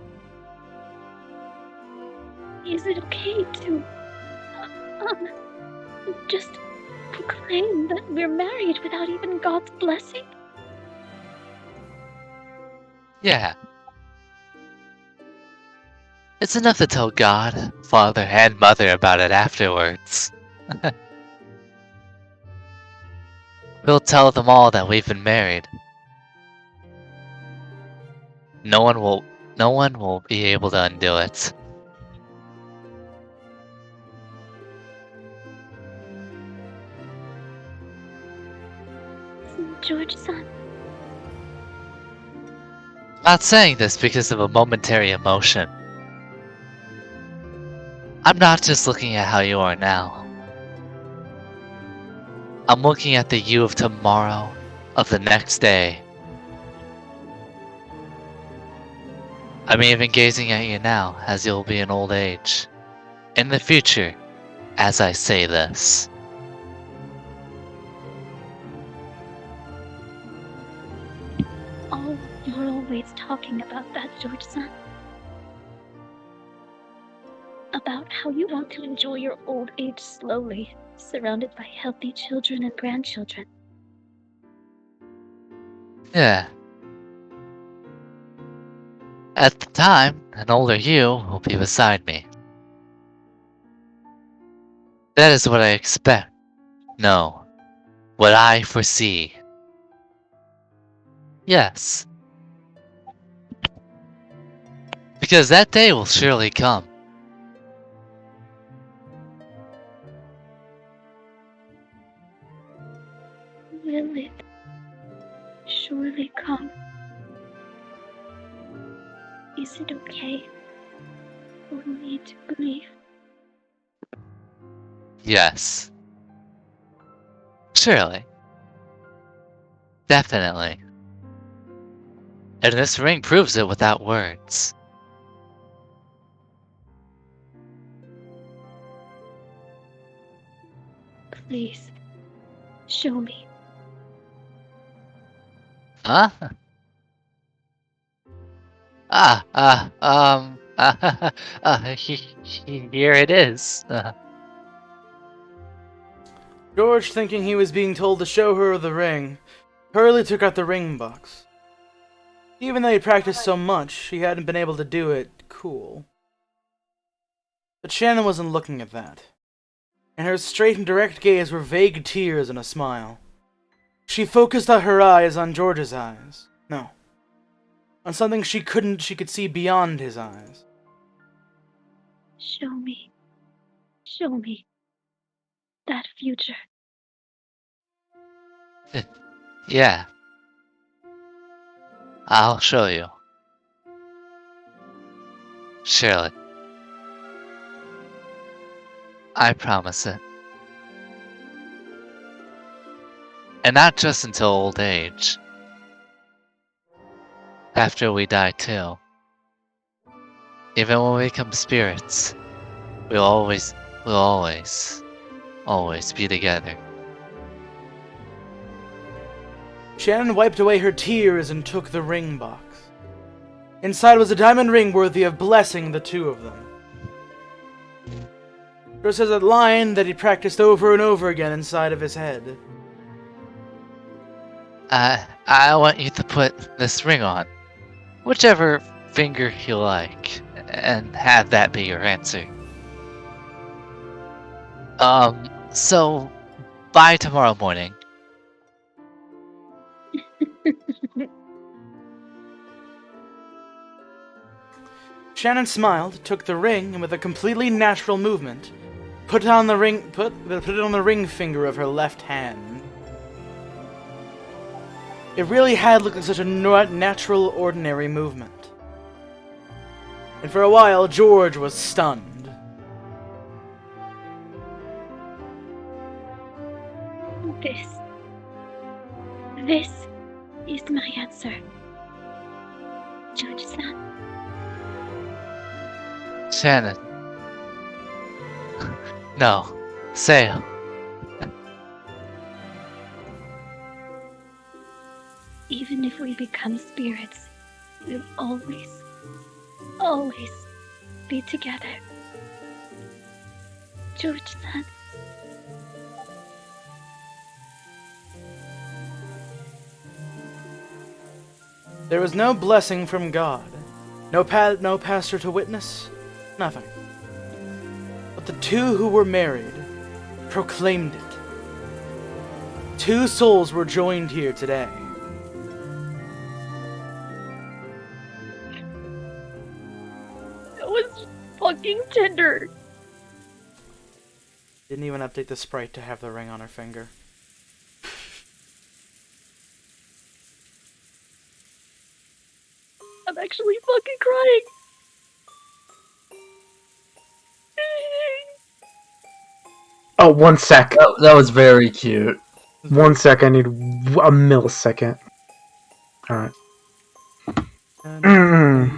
Is it okay to, just proclaim that we're married without even God's blessing? Yeah. It's enough to tell God, Father, and Mother about it afterwards. We'll tell them all that we've been married. No one will be able to undo it. George-san. Not saying this because of a momentary emotion. I'm not just looking at how you are now. I'm looking at the you of tomorrow, of the next day. I'm even gazing at you now, as you'll be in old age. In the future, as I say this. Oh, you're always talking about that, George-san. About how you want to enjoy your old age slowly, surrounded by healthy children and grandchildren. Yeah. At the time, an older you will be beside me. That is what I expect. No. What I foresee. Yes. Because that day will surely come. Will it surely come? Is it okay for me to believe? Yes. Surely. Definitely. And this ring proves it without words. Please, show me. Huh? Here it is. George, thinking he was being told to show her the ring, hurriedly took out the ring box. Even though he practiced so much, he hadn't been able to do it cool. But Shannon wasn't looking at that. In her straight and direct gaze were vague tears and a smile. She focused her eyes on George's eyes. No. On something she could see beyond his eyes. Show me. Show me. That future. Yeah. I'll show you. Surely. I promise it. And not just until old age. After we die too. Even when we become spirits, we'll always always be together. Shannon wiped away her tears and took the ring box. Inside was a diamond ring worthy of blessing the two of them. There was a line that he practiced over and over again inside of his head. I want you to put this ring on, whichever finger you like, and have that be your answer. So, by tomorrow morning. Shannon smiled, took the ring, and with a completely natural movement, put it on the ring finger of her left hand. It really had looked like such a natural, ordinary movement. And for a while, George was stunned. This is my answer. George-san. Shannon. No. Sail. Even if we become spirits, we'll always, always be together. George-san. There was no blessing from God, no pastor to witness, nothing. But the two who were married proclaimed it. Two souls were joined here today. That was fucking tender. Didn't even update the sprite to have the ring on her finger. I'm actually fucking crying. Oh, 1 sec. That was very cute. 1 sec, I need a millisecond. Alright. I'm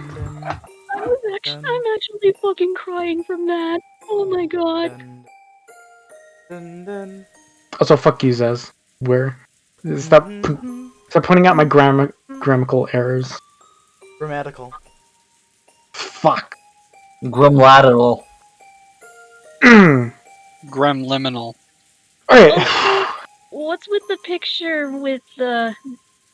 actually fucking crying from that. Oh my god. Also, fuck you, Zez. Where? Stop pointing out my grammatical errors. Grammatical. Fuck. Grumlateral. Gremliminal. Alright. What's with the picture with the...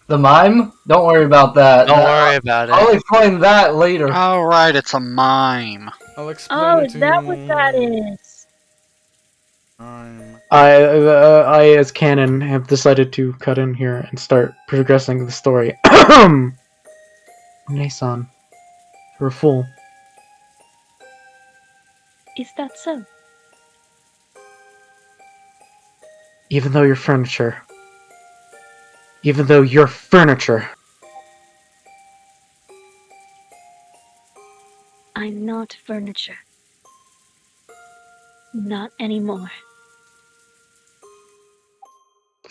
The mime? Don't worry about that. Don't worry about it. I'll explain that later. Oh, right, it's a mime. I'll explain Oh, it is to that you. what that is? I, as canon, have decided to cut in here and start progressing the story. Nason, you're a fool. Is that so? Even though you're furniture. Even though you're furniture. I'm not furniture. Not anymore.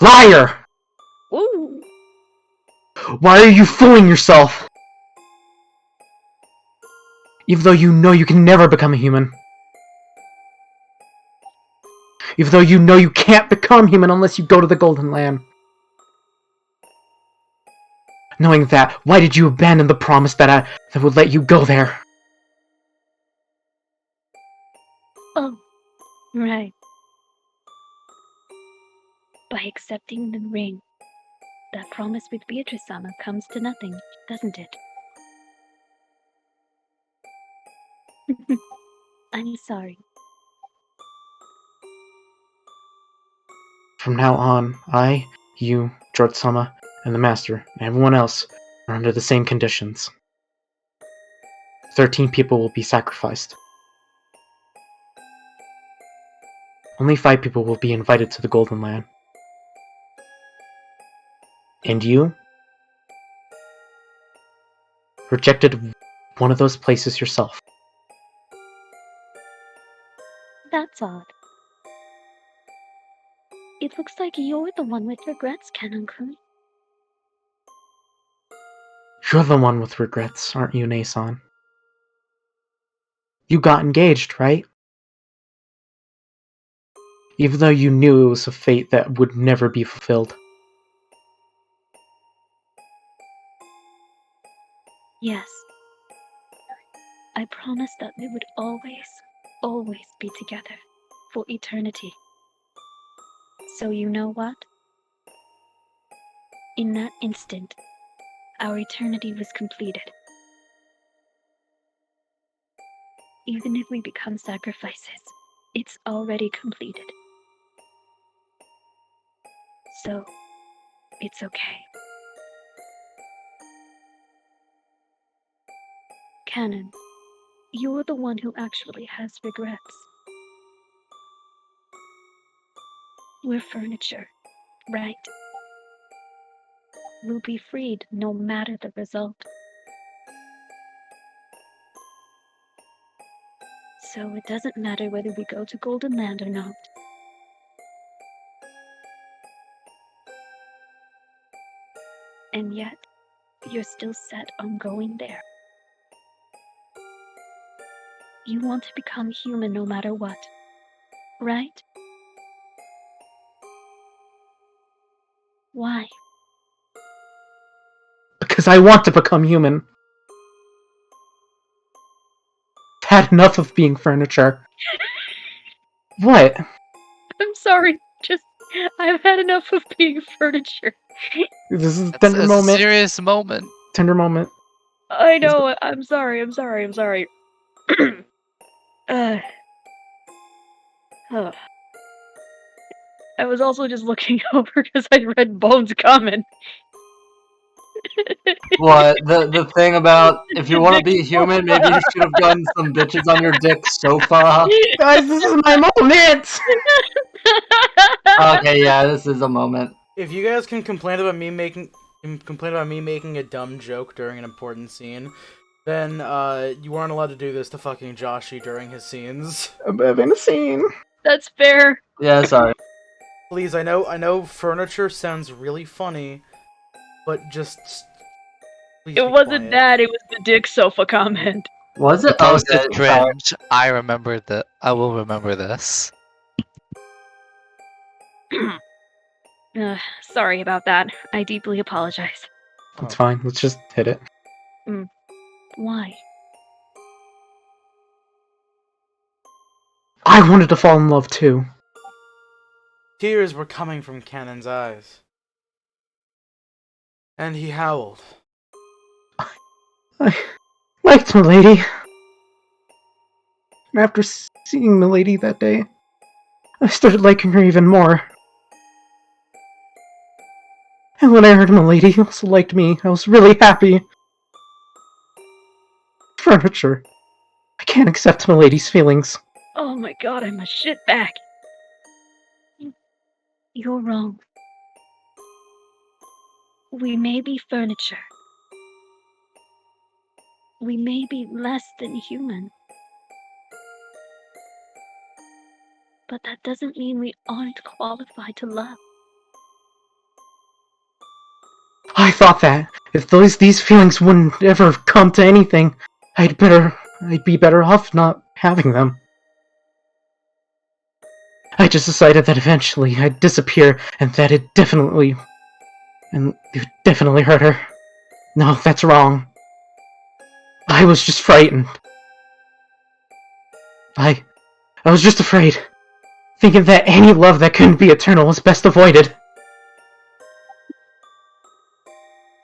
Liar! Ooh. Why are you fooling yourself? Even though you know you can never become a human. Even though you know you can't become human unless you go to the Golden Land. Knowing that, why did you abandon the promise that would let you go there? Oh, right. By accepting the ring, that promise with Beatrice-sama comes to nothing, doesn't it? I'm sorry. From now on, I, you, George-sama, and the Master, and everyone else, are under the same conditions. 13 people will be sacrificed. Only 5 people will be invited to the Golden Land. And you? Rejected one of those places yourself. That's odd. It looks like you're the one with regrets, Canon-kun. You're the one with regrets, aren't you, Nason? You got engaged, right? even though you knew it was a fate that would never be fulfilled. Yes. I promised that we would always be together for eternity. So you know what? In that instant, our eternity was completed. Even if we become sacrifices, it's already completed. So, it's okay. Canon, you're the one who actually has regrets. We're furniture, right? We'll be freed no matter the result. So it doesn't matter whether we go to Golden Land or not. And yet, you're still set on going there. You want to become human no matter what, right? Why? Because I want to become human. I've had enough of being furniture. What? I'm sorry, I've had enough of being furniture. This is a That's tender a moment. serious moment. Tender moment. I know, I'm sorry. Oh. I was also just looking over because I read Bones' comment. What? The thing about if you want to be human, maybe you should have gotten some bitches on your dick sofa. Guys, this is my moment! Okay, yeah, this is a moment. If you guys can complain about me making a dumb joke during an important scene, then you aren't allowed to do this to fucking Joshy during his scenes. I'm having a scene. That's fair. Yeah, sorry. Please, I know furniture sounds really funny, but just please It be wasn't quiet. that, it was the dick sofa comment. Was The it? post is Okay, sorry. cringe. I will remember this. Sorry about that. I deeply apologize. It's fine, let's just hit it. Why? I wanted to fall in love too. Tears were coming from Cannon's eyes. And he howled. I liked Milady. And after seeing Milady that day, I started liking her even more. And when I heard Milady also liked me, I was really happy. Furniture. I can't accept Milady's feelings. Oh my god, I'm a shitbag. You're wrong. We may be furniture. We may be less than human. But that doesn't mean we aren't qualified to love. I thought that if these feelings wouldn't ever come to anything, I'd be better off not having them. I just decided that eventually I'd disappear and that it would definitely hurt her. No, that's wrong. I was just frightened. I was just afraid, thinking that any love that couldn't be eternal was best avoided.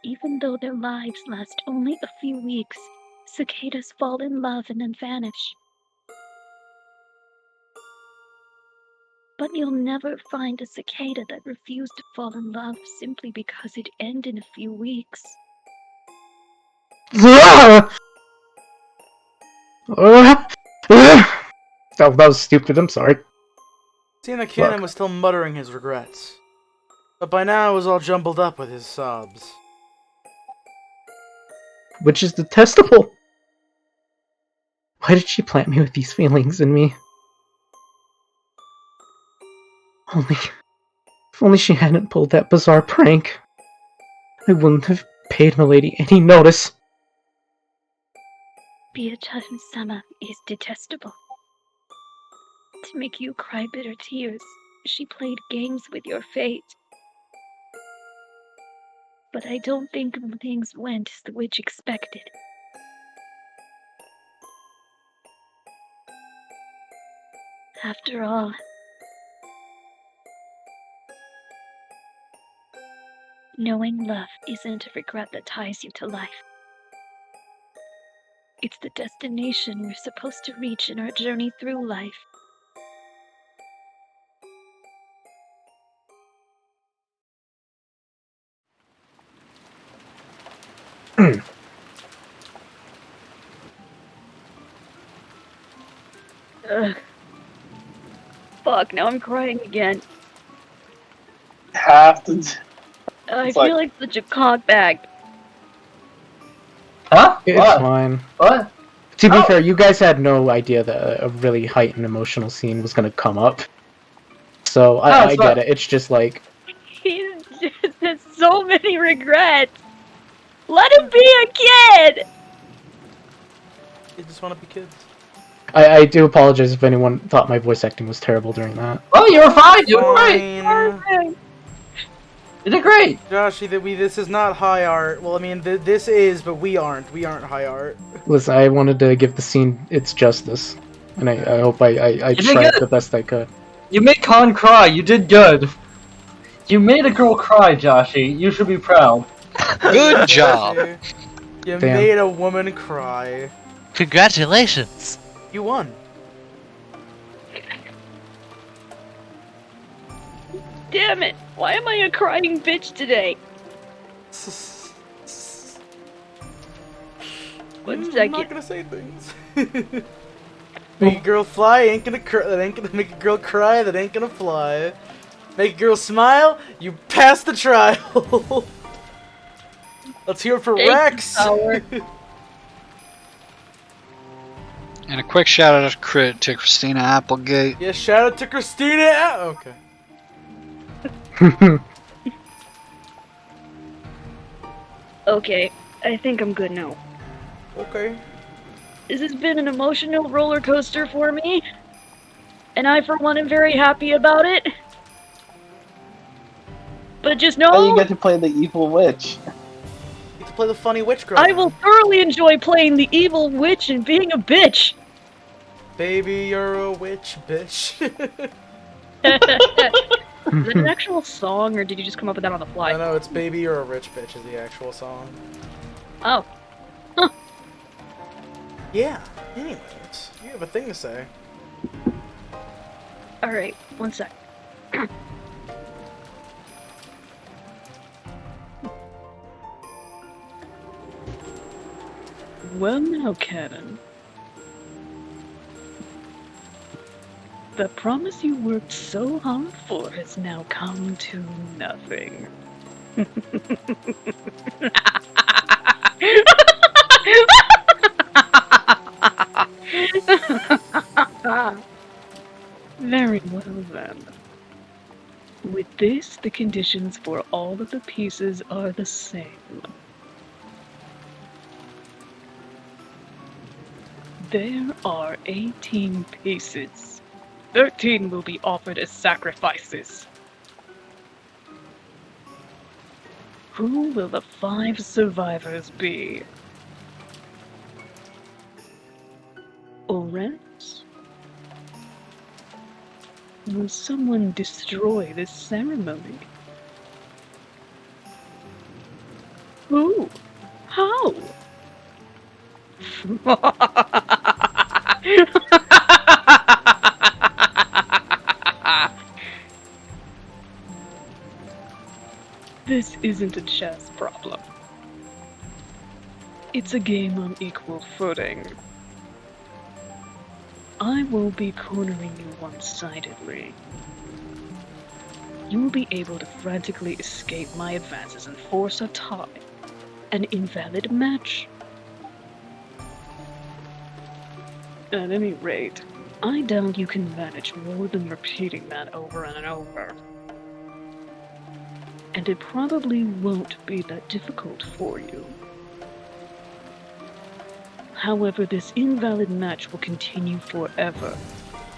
Even though their lives last only a few weeks, cicadas fall in love and then vanish. But you'll never find a cicada that refused to fall in love simply because it ended in a few weeks. Oh, that was stupid, I'm sorry. Seeing that Cannon was still muttering his regrets. But by now it was all jumbled up with his sobs. Which is detestable. Why did she plant me with these feelings in me? If only she hadn't pulled that bizarre prank, I wouldn't have paid Milady any notice. Beaton-sama is detestable. To make you cry bitter tears, she played games with your fate. But I don't think things went as the witch expected. After all, knowing love isn't a regret that ties you to life. It's the destination we're supposed to reach in our journey through life. Ugh. Fuck, now I'm crying again. Have to. I feel like such a cockbag. Huh? It's What? fine. What? To be fair, you guys had no idea that a really heightened emotional scene was gonna come up. So I get it. It's just like, He just has so many regrets. Let him be a kid! They just want to be kids. I do apologize if anyone thought my voice acting was terrible during that. Oh, you were fine. You were great. Fine. You did great. Joshy, this is not high art. Well, I mean, this is, but we aren't. We aren't high art. Listen, I wanted to give the scene its justice, and I hope I did tried good. the best I could. You made Khan cry. You did good. You made a girl cry, Joshy. You should be proud. Good job. You Damn. made a woman cry. Congratulations. You won. Damn it! Why am I a crying bitch today? One I'm second. not gonna say things. Make a girl fly, ain't gonna cry. That ain't gonna make a girl cry. That ain't gonna fly. Make a girl smile. You pass the trial. Let's hear it for Thank you, Rex. Howard. And a quick shout out to Christina Applegate. Yeah, shout out to Christina. Okay. Okay, I think I'm good now. Okay. This has been an emotional roller coaster for me, and I, for one, am very happy about it. But just know, Now you get to play the evil witch. You get to play the funny witch girl. I will thoroughly enjoy playing the evil witch and being a bitch. Baby, you're a witch, bitch. Is that an actual song, or did you just come up with that on the fly? No, it's Baby, You're a Rich Bitch is the actual song. Oh. Yeah, anyways, you have a thing to say. Alright, one sec. Well now, Cannon. The promise you worked so hard for has now come to nothing. Very well then. With this, the conditions for all of the pieces are the same. There are 18 pieces. 13 will be offered as sacrifices. Who will the 5 survivors be? Orens? Will someone destroy this ceremony? Who? How? This isn't a chess problem. It's a game on equal footing. I will be cornering you one-sidedly. You will be able to frantically escape my advances and force a tie, an invalid match. At any rate, I doubt you can manage more than repeating that over and over. And it probably won't be that difficult for you. However, this invalid match will continue forever,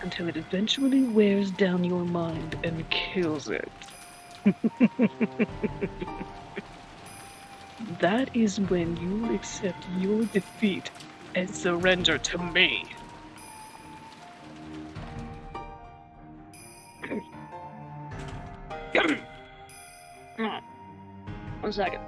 until it eventually wears down your mind and kills it. That is when you accept your defeat and surrender to me. One second.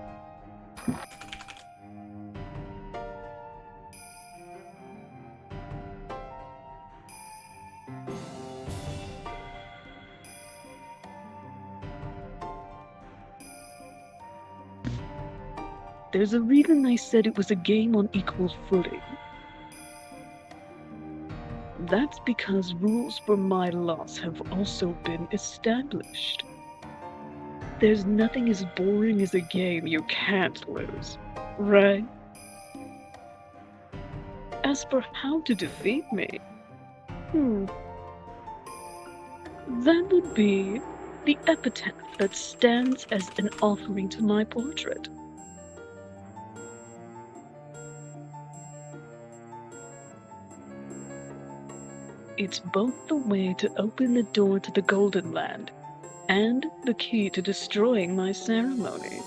There's a reason I said it was a game on equal footing. That's because rules for my loss have also been established. There's nothing as boring as a game you can't lose, right? As for how to defeat me, that would be the epitaph that stands as an offering to my portrait. It's both the way to open the door to the Golden Land and the key to destroying my ceremony.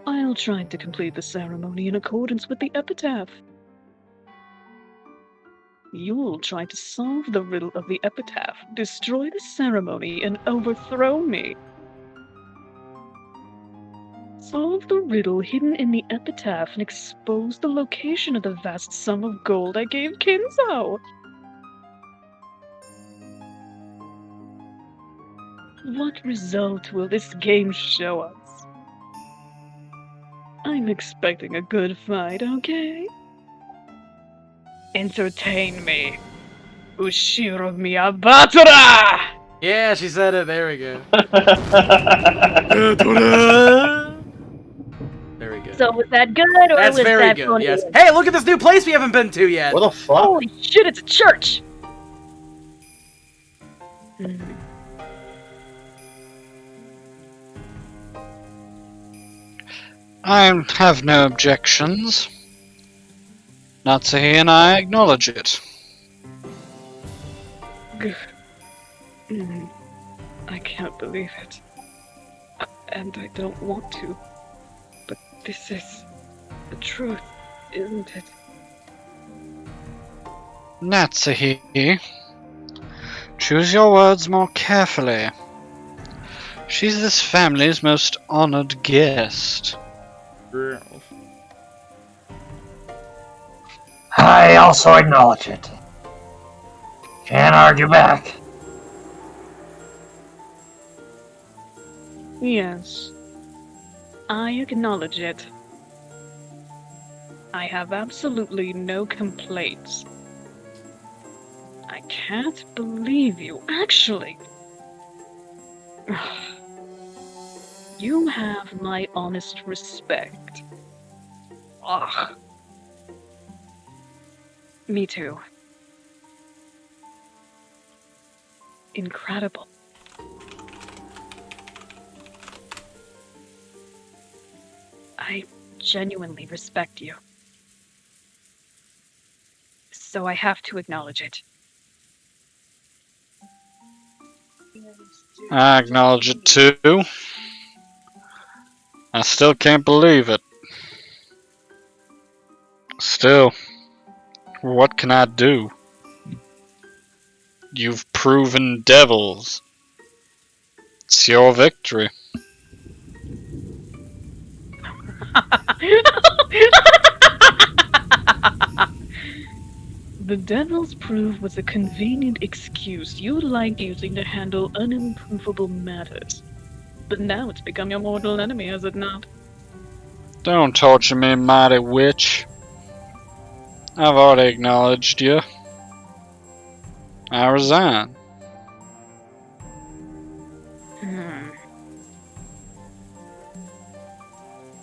I'll try to complete the ceremony in accordance with the epitaph. You'll try to solve the riddle of the epitaph, destroy the ceremony, and overthrow me. Solve the riddle hidden in the epitaph and expose the location of the vast sum of gold I gave Kinzo. What result will this game show us? I'm expecting a good fight, okay? Entertain me. Ushiro Miyabatora! Yeah, she said it. There we go. There we go. So was that good, or That's was very that good. funny? Yes. Hey, look at this new place we haven't been to yet. What the fuck? Holy shit, it's a church! I have no objections. Natsuhi and I acknowledge it. I can't believe it. And I don't want to. But this is the truth, isn't it? Natsuhi, choose your words more carefully. She's this family's most honored guest. I also acknowledge it. Can't argue back. Yes. I acknowledge it. I have absolutely no complaints. I can't believe you, actually. You have my honest respect. Ugh. Me too. Incredible. I genuinely respect you. So I have to acknowledge it. I acknowledge it too. I still can't believe it. Still, what can I do? You've proven devils. It's your victory. The Devil's Proof was a convenient excuse you liked using to handle unimprovable matters. But now it's become your mortal enemy, has it not? Don't torture me, mighty witch. I've already acknowledged you. I resign.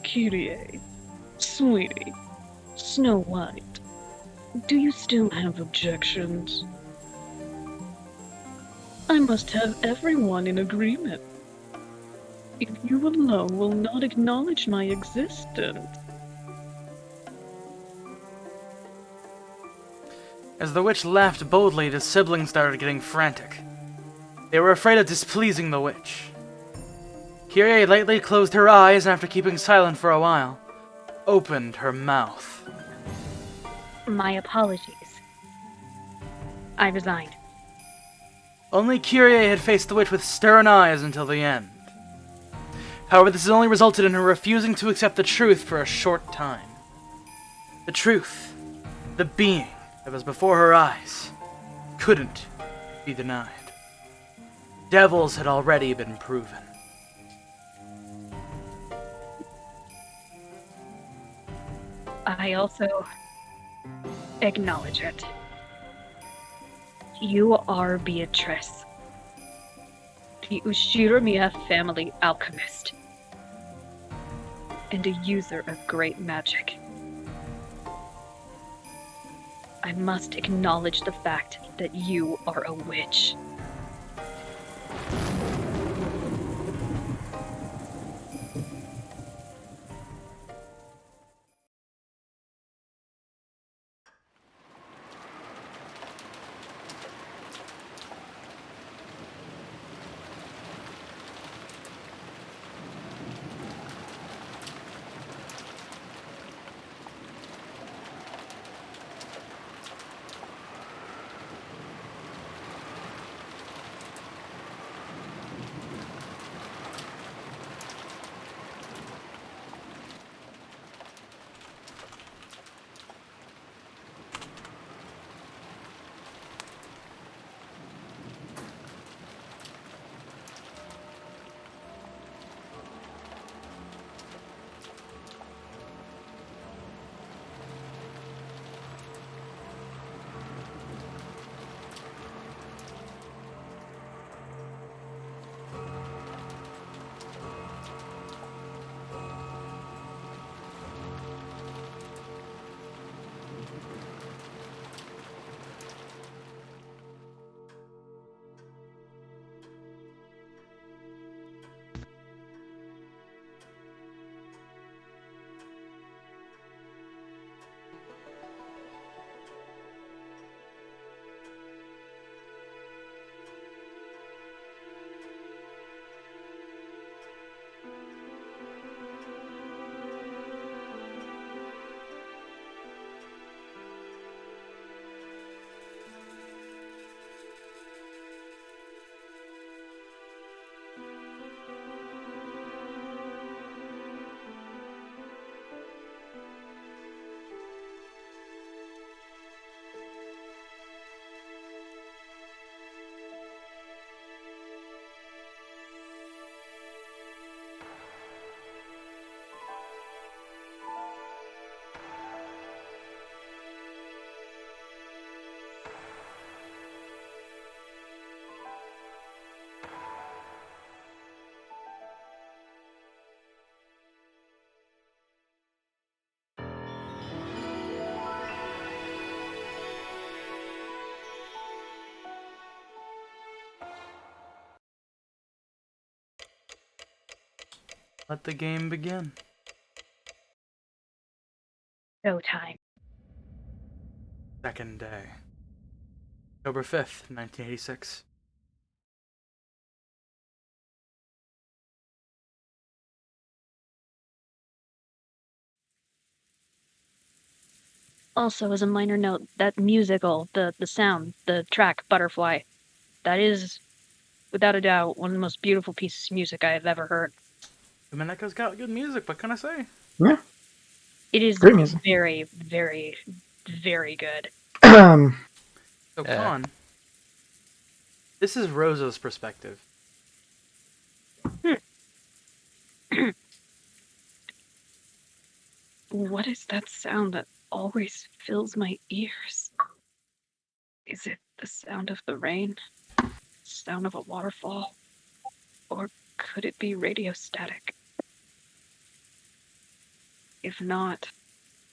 Kyrie, sweetie, Snow White, do you still have objections? I must have everyone in agreement. If you alone will not acknowledge my existence. As the witch laughed boldly, the siblings started getting frantic. They were afraid of displeasing the witch. Kyrie lightly closed her eyes and, after keeping silent for a while, opened her mouth. My apologies. I resigned. Only Kyrie had faced the witch with stern eyes until the end. However, this has only resulted in her refusing to accept the truth for a short time. The truth, the being that was before her eyes, couldn't be denied. Devils had already been proven. I also acknowledge it. You are Beatrice, the Ushiramiya family alchemist, and a user of great magic. I must acknowledge the fact that you are a witch. Let the game begin. Showtime. Second day. October 5th, 1986. Also, as a minor note, that musical, the sound, the track, Butterfly, that is, without a doubt, one of the most beautiful pieces of music I have ever heard. Umineko's got good music, what can I say? Yeah. It is Great music. very, very, very good. So, Yeah. Con, this is Rosa's perspective. What is that sound that always fills my ears? Is it the sound of the rain? Sound of a waterfall? Or could it be radio static? If not,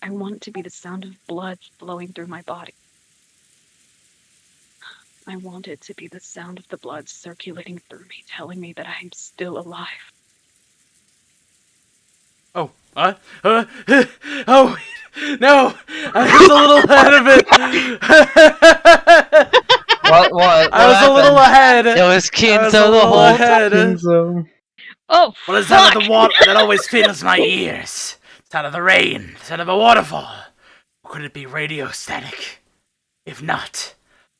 I want it to be the sound of blood flowing through my body. I want it to be the sound of the blood circulating through me, telling me that I am still alive. Oh, oh, No, I was a little ahead of it. What I was a little ahead. It was I was a Kinzo the little whole ahead. Kinzo. Oh, What is fuck! that of the water that always fills my ears? It's out of the rain. It's out of a waterfall. Or could it be radio static? If not,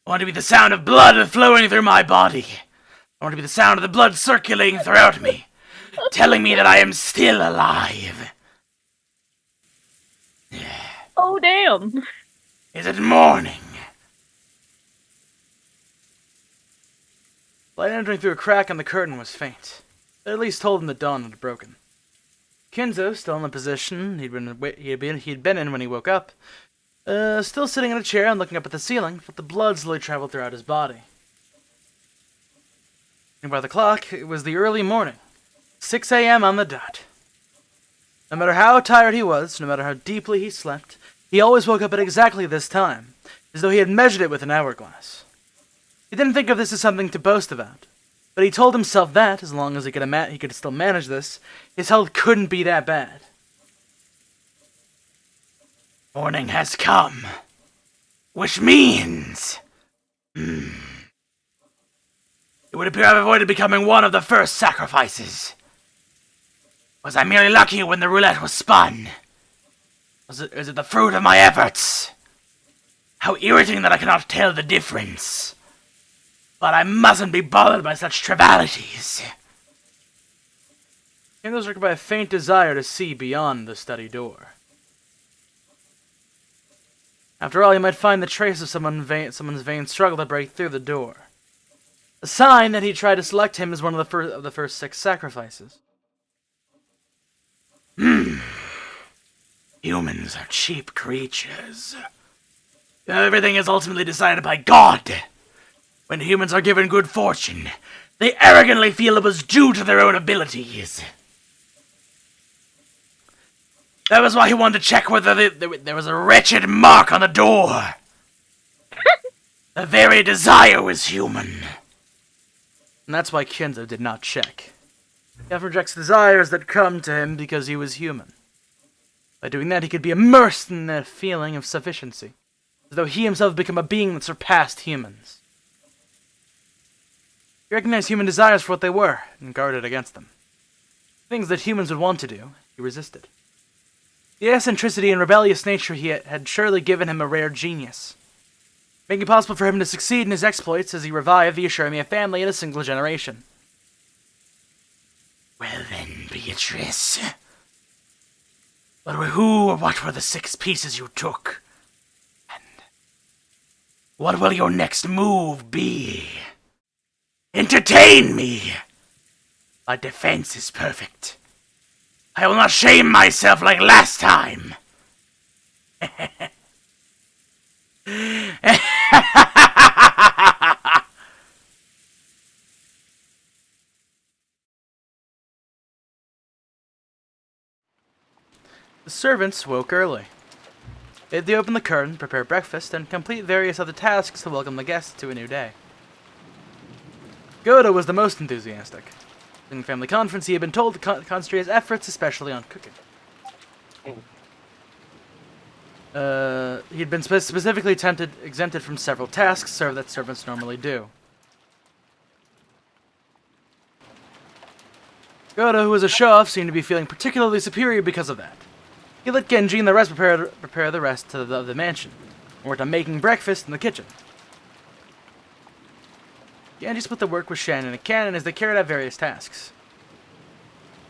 I want to be the sound of blood flowing through my body. I want to be the sound of the blood circulating throughout me, telling me that I am still alive. Oh, damn. Is it morning? Light entering through a crack on the curtain was faint. It at least told him that dawn had broken. Kinzo, still in the position he'd been in when he woke up, still sitting in a chair and looking up at the ceiling, felt the blood slowly travel throughout his body. And by the clock, it was the early morning, 6 a.m. on the dot. No matter how tired he was, no matter how deeply he slept, he always woke up at exactly this time, as though he had measured it with an hourglass. He didn't think of this as something to boast about, but he told himself that, as long as he could still manage this, his health couldn't be that bad. Morning has come, which means... It would appear I've avoided becoming one of the first sacrifices. Was I merely lucky when the roulette was spun? Is it the fruit of my efforts? How irritating that I cannot tell the difference. But I mustn't be bothered by such trivialities. He was struck by a faint desire to see beyond the study door. After all, you might find the trace of someone's vain struggle to break through the door. A sign that he tried to select him as one of the first 6 sacrifices. Humans are cheap creatures. Everything is ultimately decided by God. When humans are given good fortune, they arrogantly feel it was due to their own abilities. That was why he wanted to check whether there was a wretched mark on the door. The very desire was human. And that's why Kinzo did not check. He often rejects desires that come to him because he was human. By doing that, he could be immersed in the feeling of sufficiency, as though he himself had become a being that surpassed humans. He recognized human desires for what they were, and guarded against them. Things that humans would want to do, he resisted. The eccentricity and rebellious nature he had surely given him a rare genius, making it possible for him to succeed in his exploits as he revived the Ashurmia family in a single generation. Well then, Beatrice. What were the 6 pieces you took? And what will your next move be? Entertain me! My defense is perfect. I will not shame myself like last time. The servants woke early. They had to open the curtain, prepare breakfast, and complete various other tasks to welcome the guests to a new day. Goda was the most enthusiastic. In the family conference, he had been told to concentrate his efforts especially on cooking. He had been specifically exempted from several tasks that servants normally do. Goda, who was a show-off, seemed to be feeling particularly superior because of that. He let Genji and the rest prepare the rest of the mansion, and worked on making breakfast in the kitchen. Genji split the work with Shannon and Cannon as they carried out various tasks.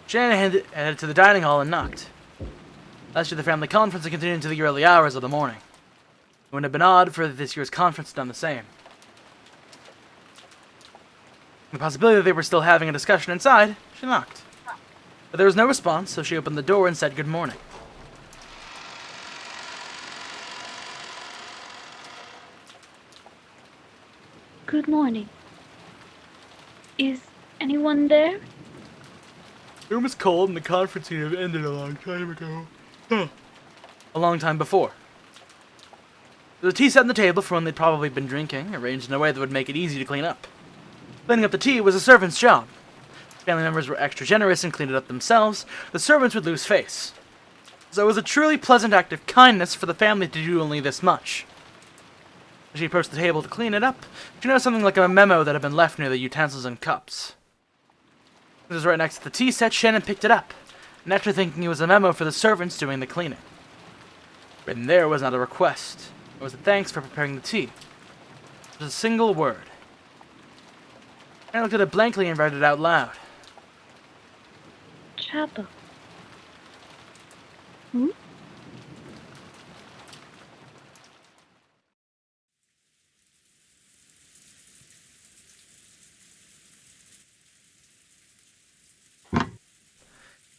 Shannon headed to the dining hall and knocked. Last year the family conference had continued into the early hours of the morning. It wouldn't have been odd for this year's conference done the same. The possibility that they were still having a discussion inside, she knocked. But there was no response, so she opened the door and said good morning. Good morning. Is anyone there? The room was cold and the conference seemed to have ended a long time ago. A long time before. There was a tea set on the table for when they'd probably been drinking, arranged in a way that would make it easy to clean up. Cleaning up the tea was a servant's job. If family members were extra generous and cleaned it up themselves, the servants would lose face. So it was a truly pleasant act of kindness for the family to do only this much. As she approached the table to clean it up, she noticed something like a memo that had been left near the utensils and cups. It was right next to the tea set. Shannon picked it up, and after thinking it was a memo for the servants doing the cleaning. Written there was not a request. It was a thanks for preparing the tea. It was a single word. I looked at it blankly and read it out loud. Chapel. Hmm?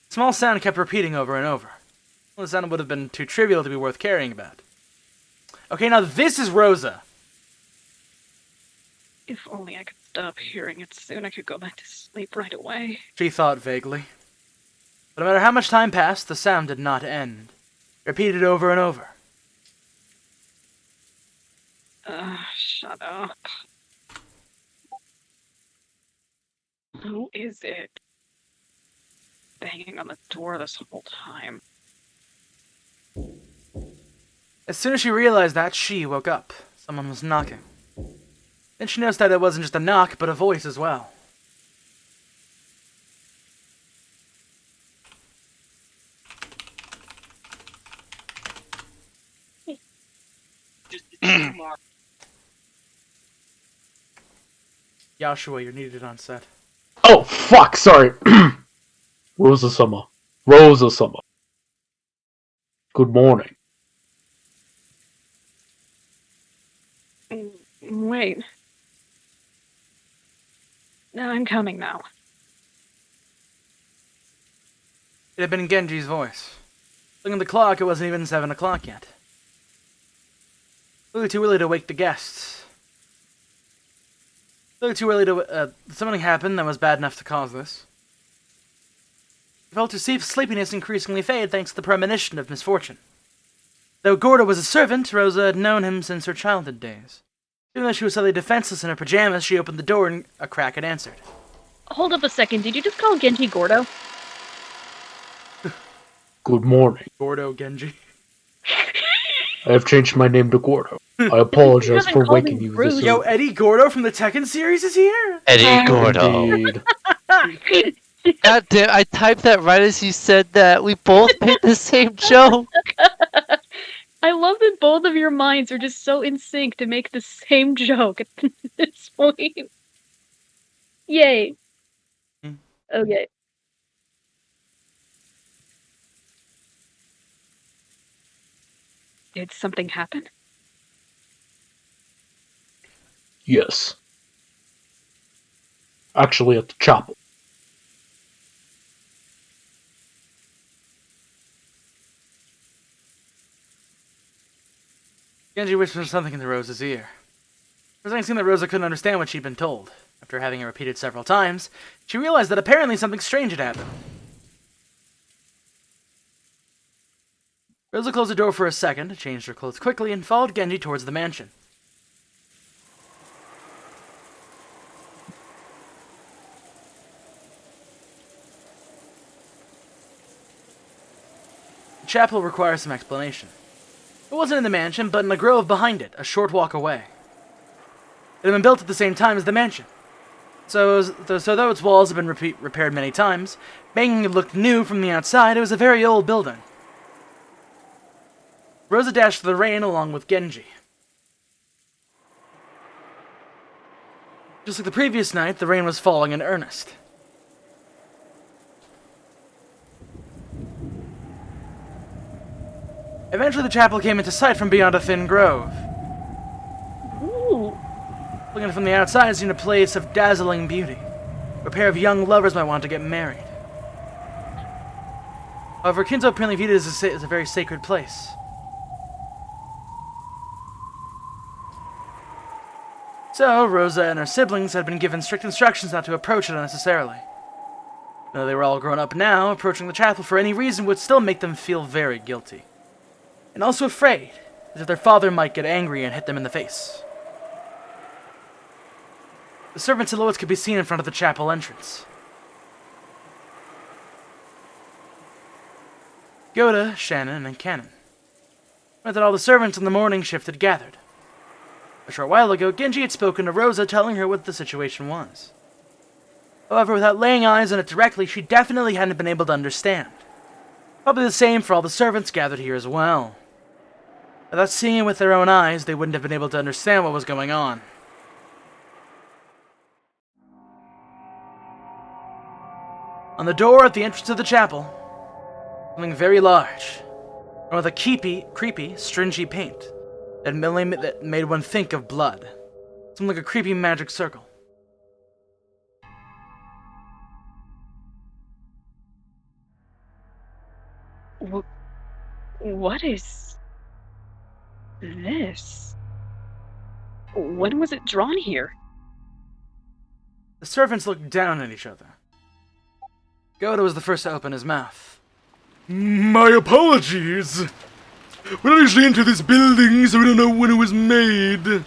Small sound kept repeating over and over. Well, the sound would have been too trivial to be worth caring about. Okay, now this is Rosa. If only I could stop hearing it soon, I could go back to sleep right away. She thought vaguely. But no matter how much time passed, the sound did not end. Repeated over and over. Shut up. Who is it? Banging on the door this whole time. As soon as she realized that, she woke up. Someone was knocking. Then she noticed that it wasn't just a knock, but a voice as well. Joshua, you're needed on set. Oh, fuck, sorry. Rosa Summer. Rosa Summer. Good morning. Wait. No, I'm coming now. It had been Genji's voice. Looking at the clock, it wasn't even 7 o'clock yet. Really too early to wake the guests. Really too early to... something happened that was bad enough to cause this. He felt her sleepiness increasingly fade thanks to the premonition of misfortune. Though Gordo was a servant, Rosa had known him since her childhood days. Even though she was suddenly defenseless in her pajamas, she opened the door and a crack and answered. Hold up a second, did you just call Genji Gordo? Good morning. Gordo Genji. I have changed my name to Gordo. I apologize for waking you this Yo, early. Eddie Gordo from the Tekken series is here? Eddie Gordo. Indeed. God damn, I typed that right as you said that. We both made the same joke. I love that both of your minds are just so in sync to make the same joke at this point. Yay. Okay. Did something happen? Yes. Actually, at the chapel. Genji whispered something into Rosa's ear. Presenting seemed that Rosa couldn't understand what she'd been told. After having it repeated several times, she realized that apparently something strange had happened. Rosa closed the door for a second, changed her clothes quickly, and followed Genji towards the mansion. The chapel requires some explanation. It wasn't in the mansion, but in the grove behind it, a short walk away. It had been built at the same time as the mansion. So though its walls had been repaired many times, making it look new from the outside, it was a very old building. Rosa dashed to the rain along with Genji. Just like the previous night, the rain was falling in earnest. Eventually the chapel came into sight from beyond a thin grove. Ooh. Looking from the outside, it seemed a place of dazzling beauty, where a pair of young lovers might want to get married. However, Kinzo apparently viewed it as a very sacred place. So, Rosa and her siblings had been given strict instructions not to approach it unnecessarily. Though they were all grown up now, approaching the chapel for any reason would still make them feel very guilty. And also afraid, as if their father might get angry and hit them in the face. The servant silhouettes could be seen in front of the chapel entrance. Yoda, Shannon, and Cannon. But that all the servants in the morning shift had gathered. A short while ago, Genji had spoken to Rosa, telling her what the situation was. However, without laying eyes on it directly, she definitely hadn't been able to understand. Probably the same for all the servants gathered here as well. Without seeing it with their own eyes, they wouldn't have been able to understand what was going on. On the door at the entrance of the chapel, something very large, and with a creepy, stringy paint that made one think of blood. Something like a creepy magic circle. What is this? When was it drawn here? The servants looked down at each other. Goda was the first to open his mouth. My apologies. We don't usually enter this building, so we don't know when it was made.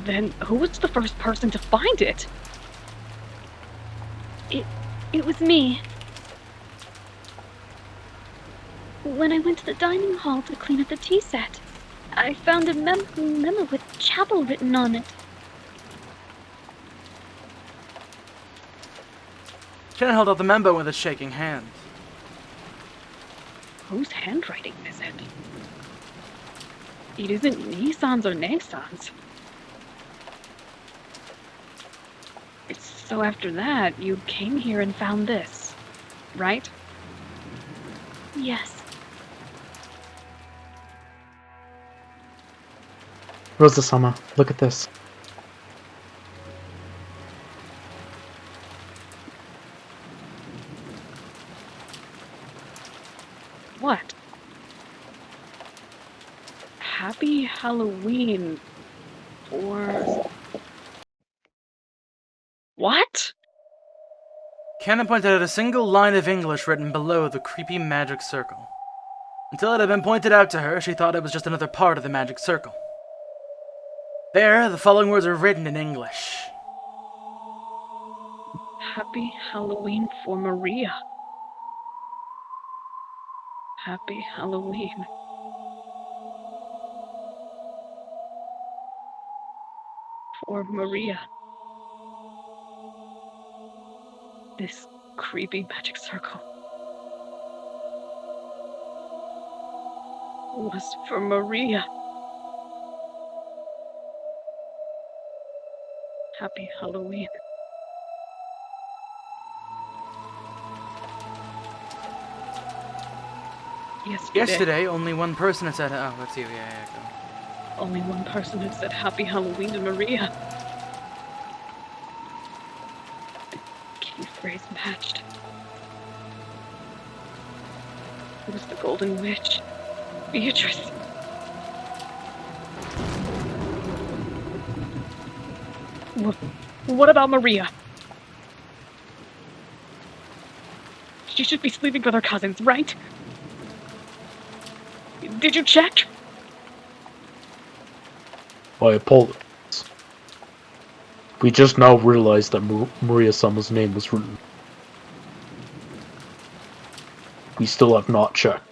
Then who was the first person to find it? It was me. When I went to the dining hall to clean up the tea set, I found a memo with chapel written on it. Ken held out the memo with a shaking hand. Whose handwriting is it? It isn't Nissan's or Nasan's. So after that, you came here and found this, right? Yes. Rosa-sama, look at this. What? Happy Halloween for... What? Cannon pointed out a single line of English written below the creepy magic circle. Until it had been pointed out to her, she thought it was just another part of the magic circle. There, the following words are written in English. Happy Halloween for Maria. Happy Halloween. For Maria. This creepy magic circle was for Maria. Happy Halloween. Yesterday, only one person had said, oh, that's you, yeah, go. Only one person had said Happy Halloween to Maria. Key phrase matched. It was the Golden Witch, Beatrice. What about Maria? She should be sleeping with her cousins, right? Did you check? I apologize. We just now realized that Maria-sama's name was written. We still have not checked.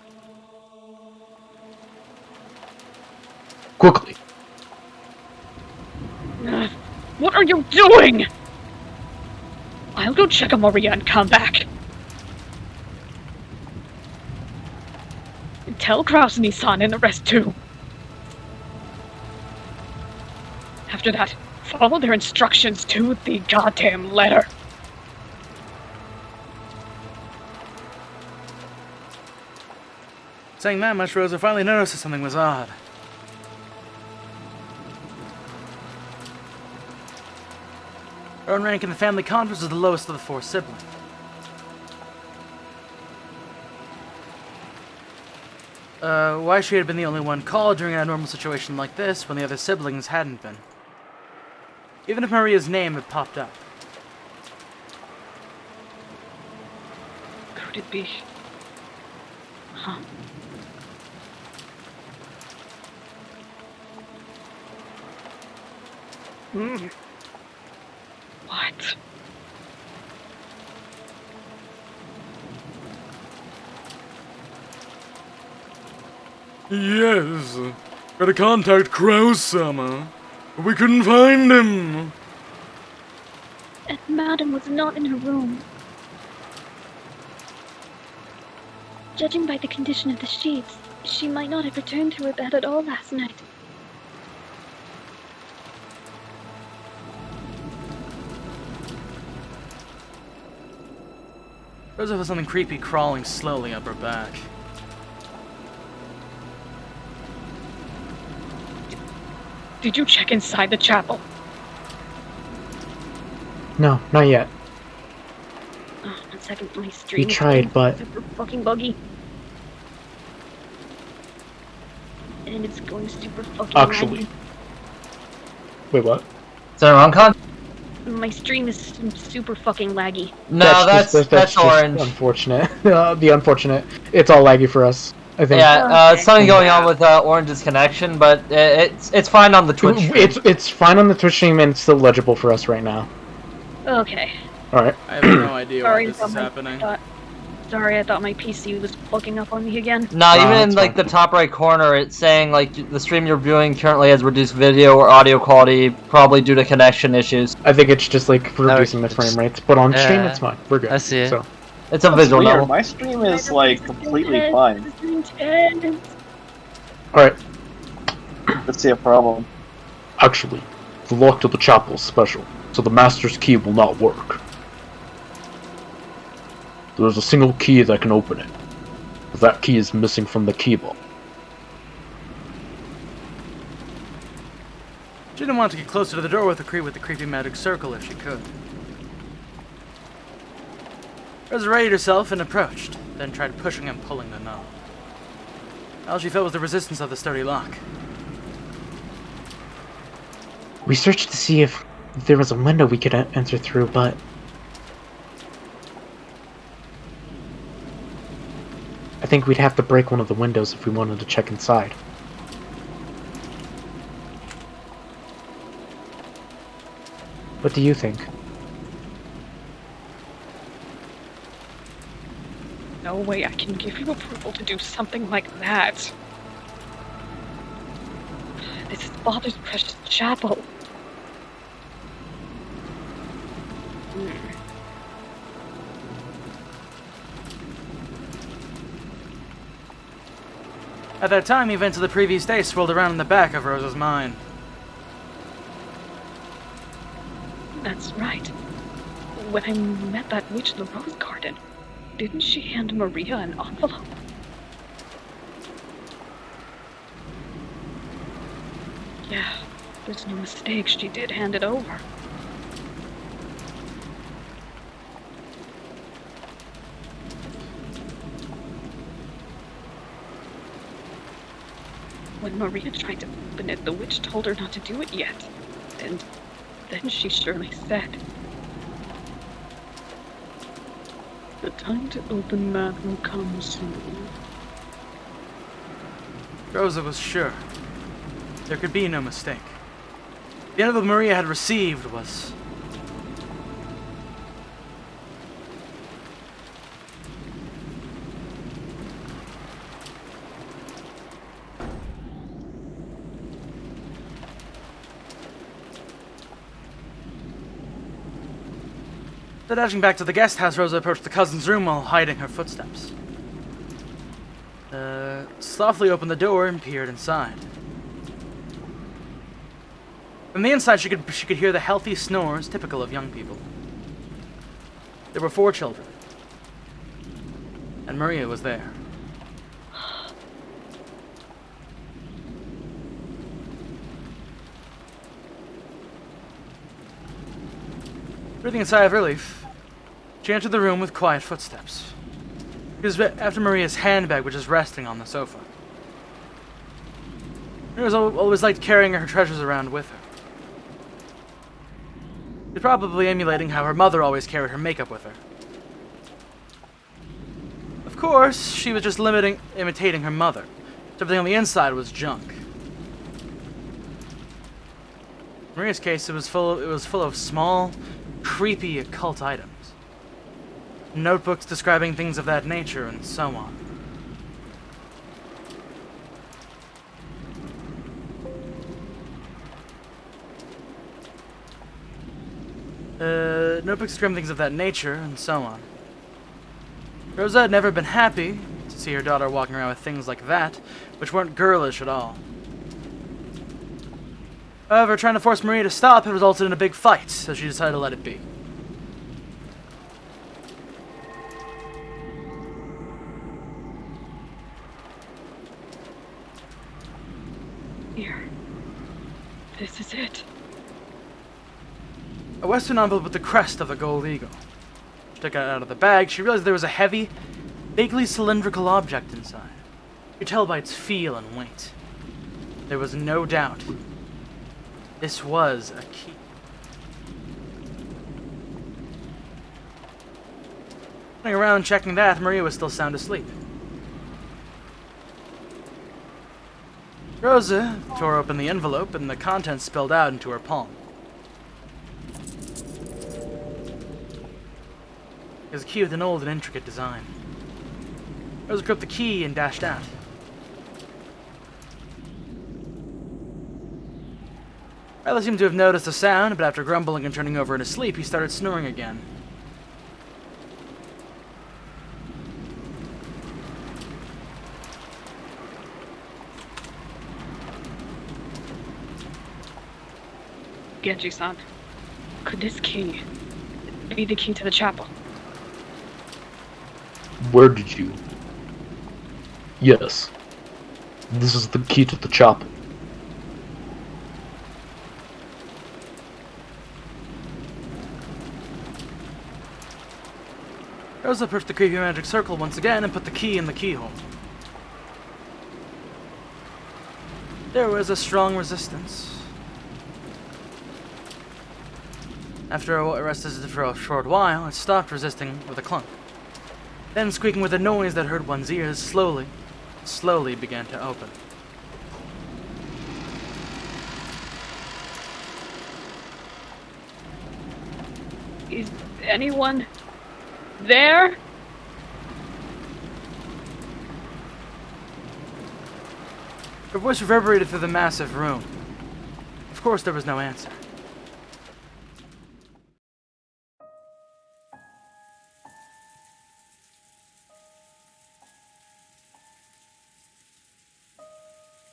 Quickly! What are you doing? I'll go check on Maria and come back. Tell Kraus and Nissan and the rest too. After that, follow their instructions to the goddamn letter. Saying that much, Rosa finally noticed that something was odd. Her own rank in the family conference was the lowest of the four siblings. Why she had been the only one called during a normal situation like this when the other siblings hadn't been. Even if Maria's name had popped up. Could it be? Huh? What? Yes. Got to contact Crow-sama, but we couldn't find him. And Madam was not in her room. Judging by the condition of the sheets, she might not have returned to her bed at all last night. Rosa felt something creepy crawling slowly up her back. Did you check inside the chapel? No, not yet. Oh, 1 second, my stream We is tried, getting but- super fucking buggy. And it's going super fucking Actually. laggy. Wait, what? Is that wrong, Con? My stream is super fucking laggy. No, that's just orange. Unfortunate. The unfortunate. It's all laggy for us, I think. Yeah, something going on with Orange's connection, but it's fine on the Twitch stream. It's fine on the Twitch stream and it's still legible for us right now. Okay. Alright. I have no idea why Sorry this is happening. Sorry, I thought my PC was fucking up on me again. No, even in like the top right corner, it's saying like the stream you're viewing currently has reduced video or audio quality, probably due to connection issues. I think it's just like reducing the frame rates, but on stream it's fine. We're good. I see it. So. It's a That's visual weird. level. My stream is like completely fine. Alright. Let's see a problem. Actually, the lock to the chapel is special, so the master's key will not work. There's a single key that can open it. But that key is missing from the keyboard. She didn't want to get closer to the door with the creepy magic circle if she could. Rosa readied herself and approached, then tried pushing and pulling the knob. All she felt was the resistance of the sturdy lock. We searched to see if there was a window we could enter through, but... I think we'd have to break one of the windows if we wanted to check inside. What do you think? No way I can give you approval to do something like that. This is Father's precious chapel. At that time, events of the previous day swirled around in the back of Rosa's mind. That's right. When I met that witch in the rose garden, didn't she hand Maria an envelope? Yeah, there's no mistake, she did hand it over. When Maria tried to open it, the witch told her not to do it yet. And then she surely said, "The time to open that will come soon." Rosa was sure. There could be no mistake. The envelope Maria had received was... Dashing back to the guest house, Rosa approached the cousin's room while hiding her footsteps. Softly opened the door and peered inside. From the inside, she could hear the healthy snores typical of young people. There were 4 children, and Maria was there. Breathing a sigh of relief, she entered the room with quiet footsteps. It was after Maria's handbag, which was resting on the sofa. Maria always liked carrying her treasures around with her. She was probably emulating how her mother always carried her makeup with her. Of course, she was just imitating her mother. So everything on the inside was junk. In Maria's case, it was full of small, creepy occult items. Notebooks describing things of that nature, and so on. Notebooks scrim things of that nature, and so on. Rosa had never been happy to see her daughter walking around with things like that, which weren't girlish at all. However, trying to force Maria to stop had resulted in a big fight, so she decided to let it be. Here. This is it. A Western envelope with the crest of a gold eagle. She took it out of the bag. She realized there was a heavy, vaguely cylindrical object inside. You could tell by its feel and weight. There was no doubt. This was a key. Turning around checking that, Maria was still sound asleep. Rosa tore open the envelope and the contents spilled out into her palm. It was a key with an old and intricate design. Rosa gripped the key and dashed out. Riley seemed to have noticed the sound, but after grumbling and turning over in his sleep, he started snoring again. Genji-san, could this key be the key to the chapel? Where did you? Yes. This is the key to the chapel. Rosa pushed the creepy magic circle once again and put the key in the keyhole. There was a strong resistance. After it rested for a short while, it stopped resisting with a clunk. Then, squeaking with a noise that hurt one's ears, slowly began to open. Is anyone there? Her voice reverberated through the massive room. Of course, there was no answer.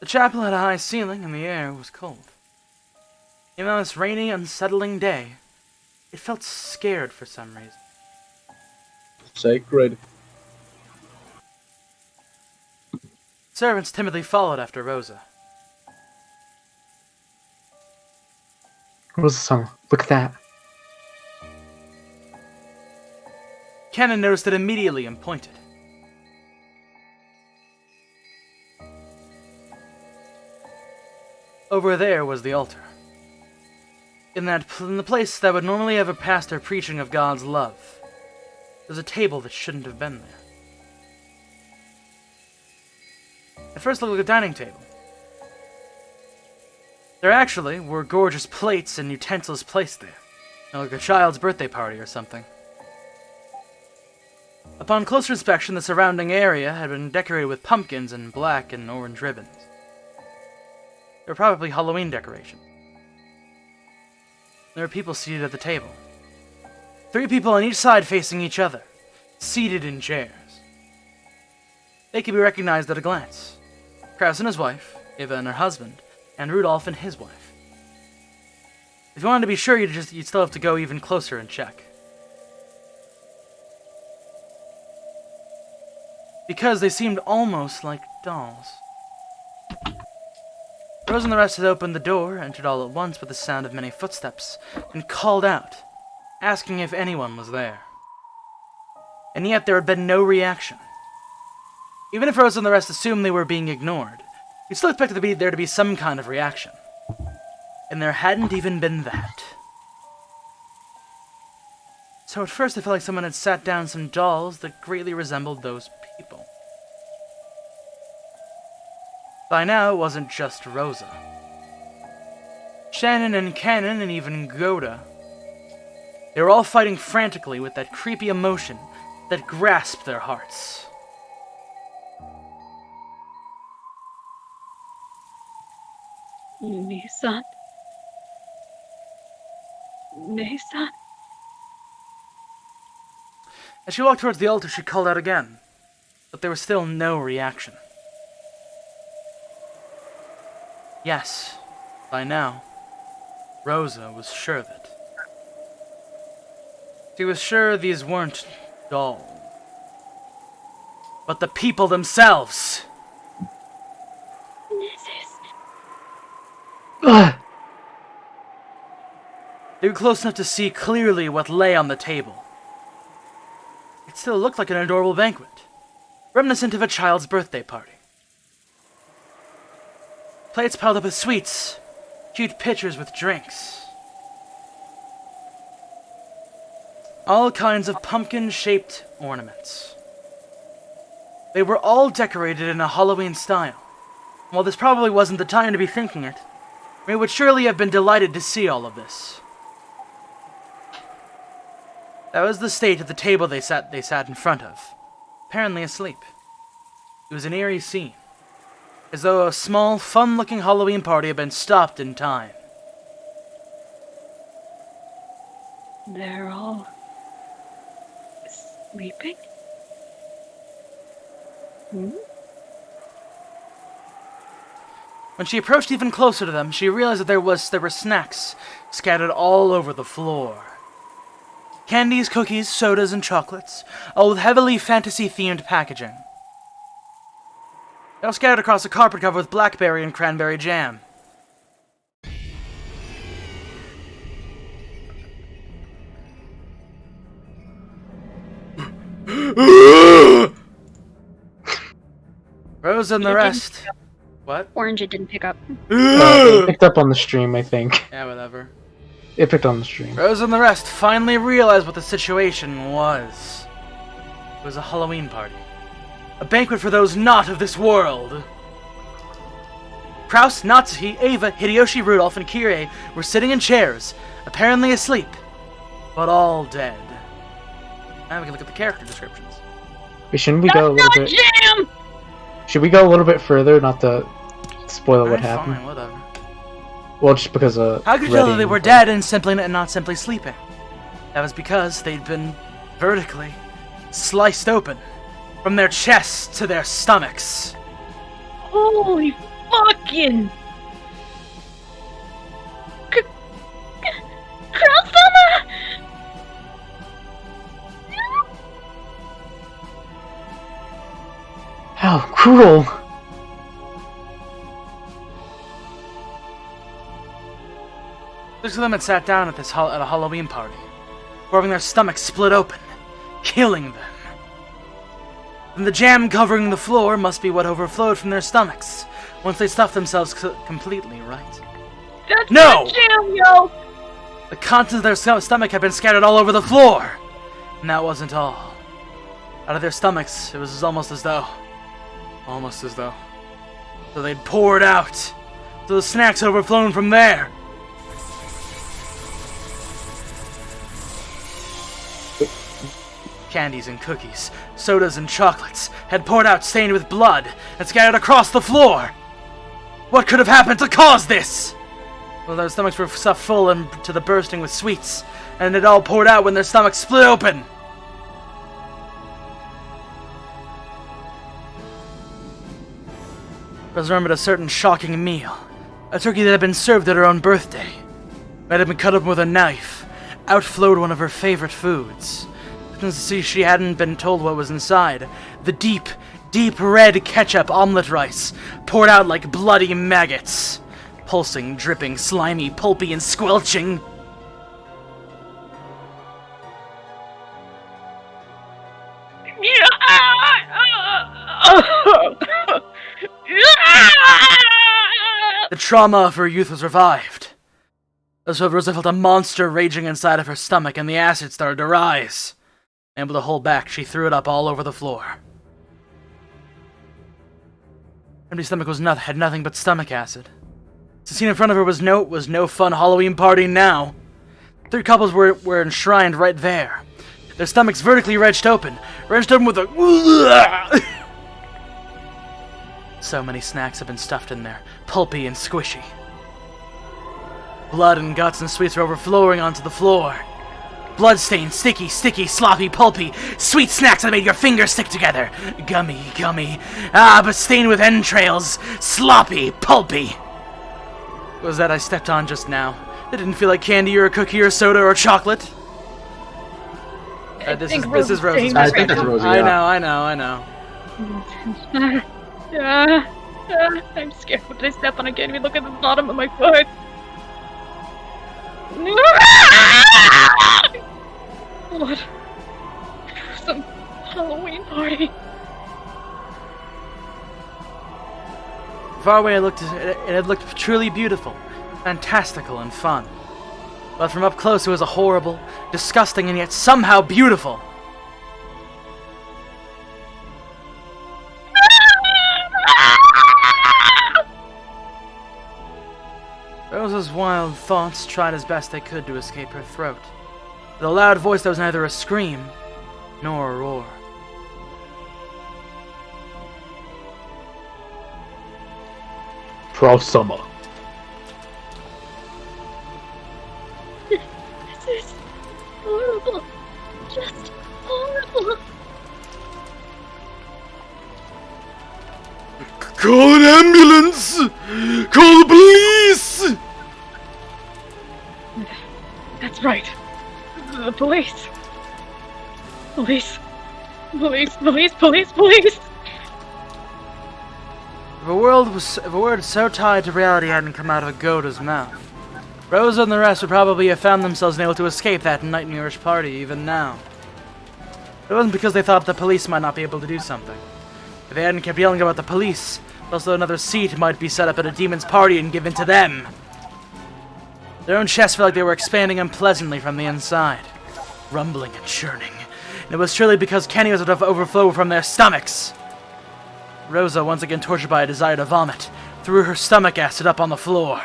The chapel had a high ceiling and the air was cold. Even on this rainy, unsettling day, it felt scared for some reason. Sacred. Servants timidly followed after Rosa. Rosa-sama, look at that. Cannon noticed it immediately and pointed. Over there was the altar. In the place that would normally have a pastor preaching of God's love, there was a table that shouldn't have been there. At first, it looked like a dining table. There actually were gorgeous plates and utensils placed there, like a child's birthday party or something. Upon closer inspection, the surrounding area had been decorated with pumpkins and black and orange ribbons. They were probably Halloween decorations. There were people seated at the table. 3 people on each side facing each other, seated in chairs. They could be recognized at a glance. Kraus and his wife, Eva and her husband, and Rudolph and his wife. If you wanted to be sure, you'd still have to go even closer and check. Because they seemed almost like dolls. Rose and the rest had opened the door, entered all at once with the sound of many footsteps, and called out, asking if anyone was there. And yet there had been no reaction. Even if Rose and the rest assumed they were being ignored, you'd still expect there to be some kind of reaction. And there hadn't even been that. So at first I felt like someone had sat down some dolls that greatly resembled those people. By now, it wasn't just Rosa. Shannon and Cannon and even Goda. They were all fighting frantically with that creepy emotion that grasped their hearts. Nissan? Nissan? As she walked towards the altar, she called out again, but there was still no reaction. Yes, by now, Rosa was sure of it. She was sure these weren't dolls, but the people themselves. They were close enough to see clearly what lay on the table. It still looked like an adorable banquet, reminiscent of a child's birthday party. Plates piled up with sweets, cute pitchers with drinks. All kinds of pumpkin-shaped ornaments. They were all decorated in a Halloween style. While this probably wasn't the time to be thinking it, we would surely have been delighted to see all of this. That was the state of the table they sat in front of, apparently asleep. It was an eerie scene, as though a small, fun-looking Halloween party had been stopped in time. They're all sleeping? When she approached even closer to them, she realized that there were snacks scattered all over the floor. Candies, cookies, sodas, and chocolates, all with heavily fantasy-themed packaging. They all scattered across a carpet covered with blackberry and cranberry jam. Rose and the rest. What? Orange, it didn't pick up. It picked up on the stream, I think. Yeah, whatever. It picked on the stream. Rose and the rest finally realized what the situation was. It was a Halloween party. A banquet for those not of this world. Kraus, Natsuhi, Ava, Hideyoshi, Rudolph, and Kirei were sitting in chairs, apparently asleep, but all dead. Now we can look at the character descriptions. Wait, shouldn't we go a little bit? Jam! Should we go a little bit further, not to spoil what happened? Fine, whatever. Well, just because How could you tell that they were dead and not simply sleeping? That was because they'd been vertically sliced open, from their chests to their stomachs. Holy fucking... Kraus-sama! How cruel! Six of them had sat down at a Halloween party, having their stomachs split open, killing them. And the jam covering the floor must be what overflowed from their stomachs once they stuffed themselves completely, right? That's No! not jam, yo! The contents of their stomach had been scattered all over the floor! And that wasn't all. Out of their stomachs, it was almost as though... So they'd poured out. So the snacks overflown from there. Candies and cookies, sodas and chocolates had poured out stained with blood and scattered across the floor. What could have happened to cause this? Well, their stomachs were stuffed full and to the bursting with sweets, and it all poured out when their stomachs split open. Rose remembered a certain shocking meal. A turkey that had been served at her own birthday. It had been cut open with a knife. Out flowed one of her favorite foods. Since she hadn't been told what was inside, the deep, deep red ketchup omelet rice poured out like bloody maggots. Pulsing, dripping, slimy, pulpy, and squelching. The trauma of her youth was revived. As Rosa felt a monster raging inside of her stomach and the acid started to rise. Unable to hold back, she threw it up all over the floor. Empty stomach had nothing but stomach acid. The scene in front of her was no fun Halloween party now. Three couples were enshrined right there. Their stomachs vertically wrenched open with a... So many snacks had been stuffed in there, pulpy and squishy. Blood and guts and sweets were overflowing onto the floor. Bloodstained, sticky, sloppy, pulpy, sweet snacks that made your fingers stick together. Gummy. But stained with entrails. Sloppy, pulpy. What was that I stepped on just now? It didn't feel like candy or a cookie or soda or chocolate. This is Rose's I think it's Rosie, yeah. I know. I'm scared. What did I step on? I can't even look at the bottom of my foot. What? Some Halloween party. Far away, it had looked truly beautiful, fantastical, and fun. But from up close, it was a horrible, disgusting, and yet somehow beautiful. Rose's wild thoughts tried as best they could to escape her throat, with a loud voice that was neither a scream nor a roar. Pro Summer. This is horrible. Just horrible. Call an ambulance! Call the police! That's right. The police. Police. If a word so tied to reality hadn't come out of a Goda's mouth, Rosa and the rest would probably have found themselves unable to escape that nightmarish party even now. It wasn't because they thought the police might not be able to do something. If they hadn't kept yelling about the police, also another seat might be set up at a demon's party and given to them. Their own chests felt like they were expanding unpleasantly from the inside, rumbling and churning. And it was surely because Kenny was about to overflow from their stomachs. Rosa, once again tortured by a desire to vomit, threw her stomach acid up on the floor.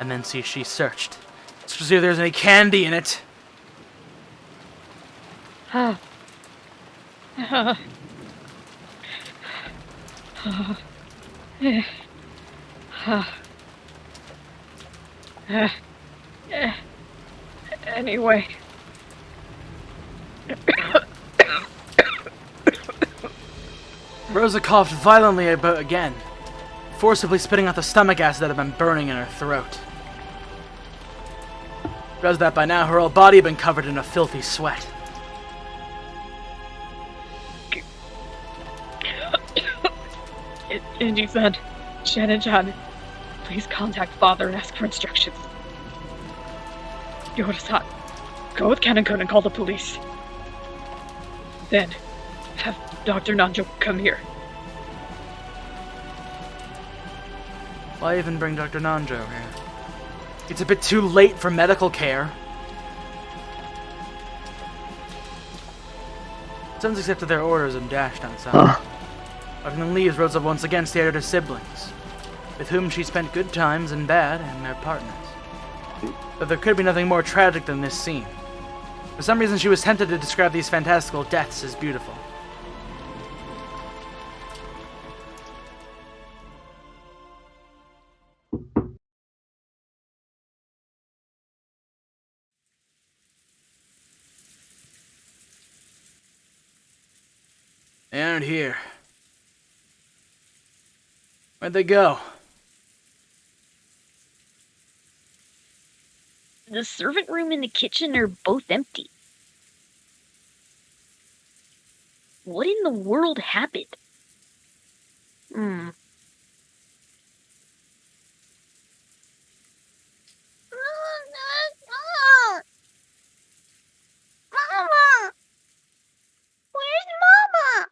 And then she searched to see if there was any candy in it. Anyway. Rosa coughed violently again, forcibly spitting out the stomach acid that had been burning in her throat. Realized that by now her whole body had been covered in a filthy sweat. Angie said, Shannon, please contact Father and ask for instructions. Yoda-san, go with Kaneko and call the police. Then, have Dr. Nanjo come here. Why even bring Dr. Nanjo here? It's a bit too late for medical care. Sons accepted their orders and dashed outside. Walking the leaves, Rosa once again stared at her siblings, with whom she spent good times and bad, and their partners. But there could be nothing more tragic than this scene. For some reason, she was tempted to describe these fantastical deaths as beautiful. They aren't here. Where'd they go? The servant room and the kitchen are both empty. What in the world happened? Mama! Where's Mama?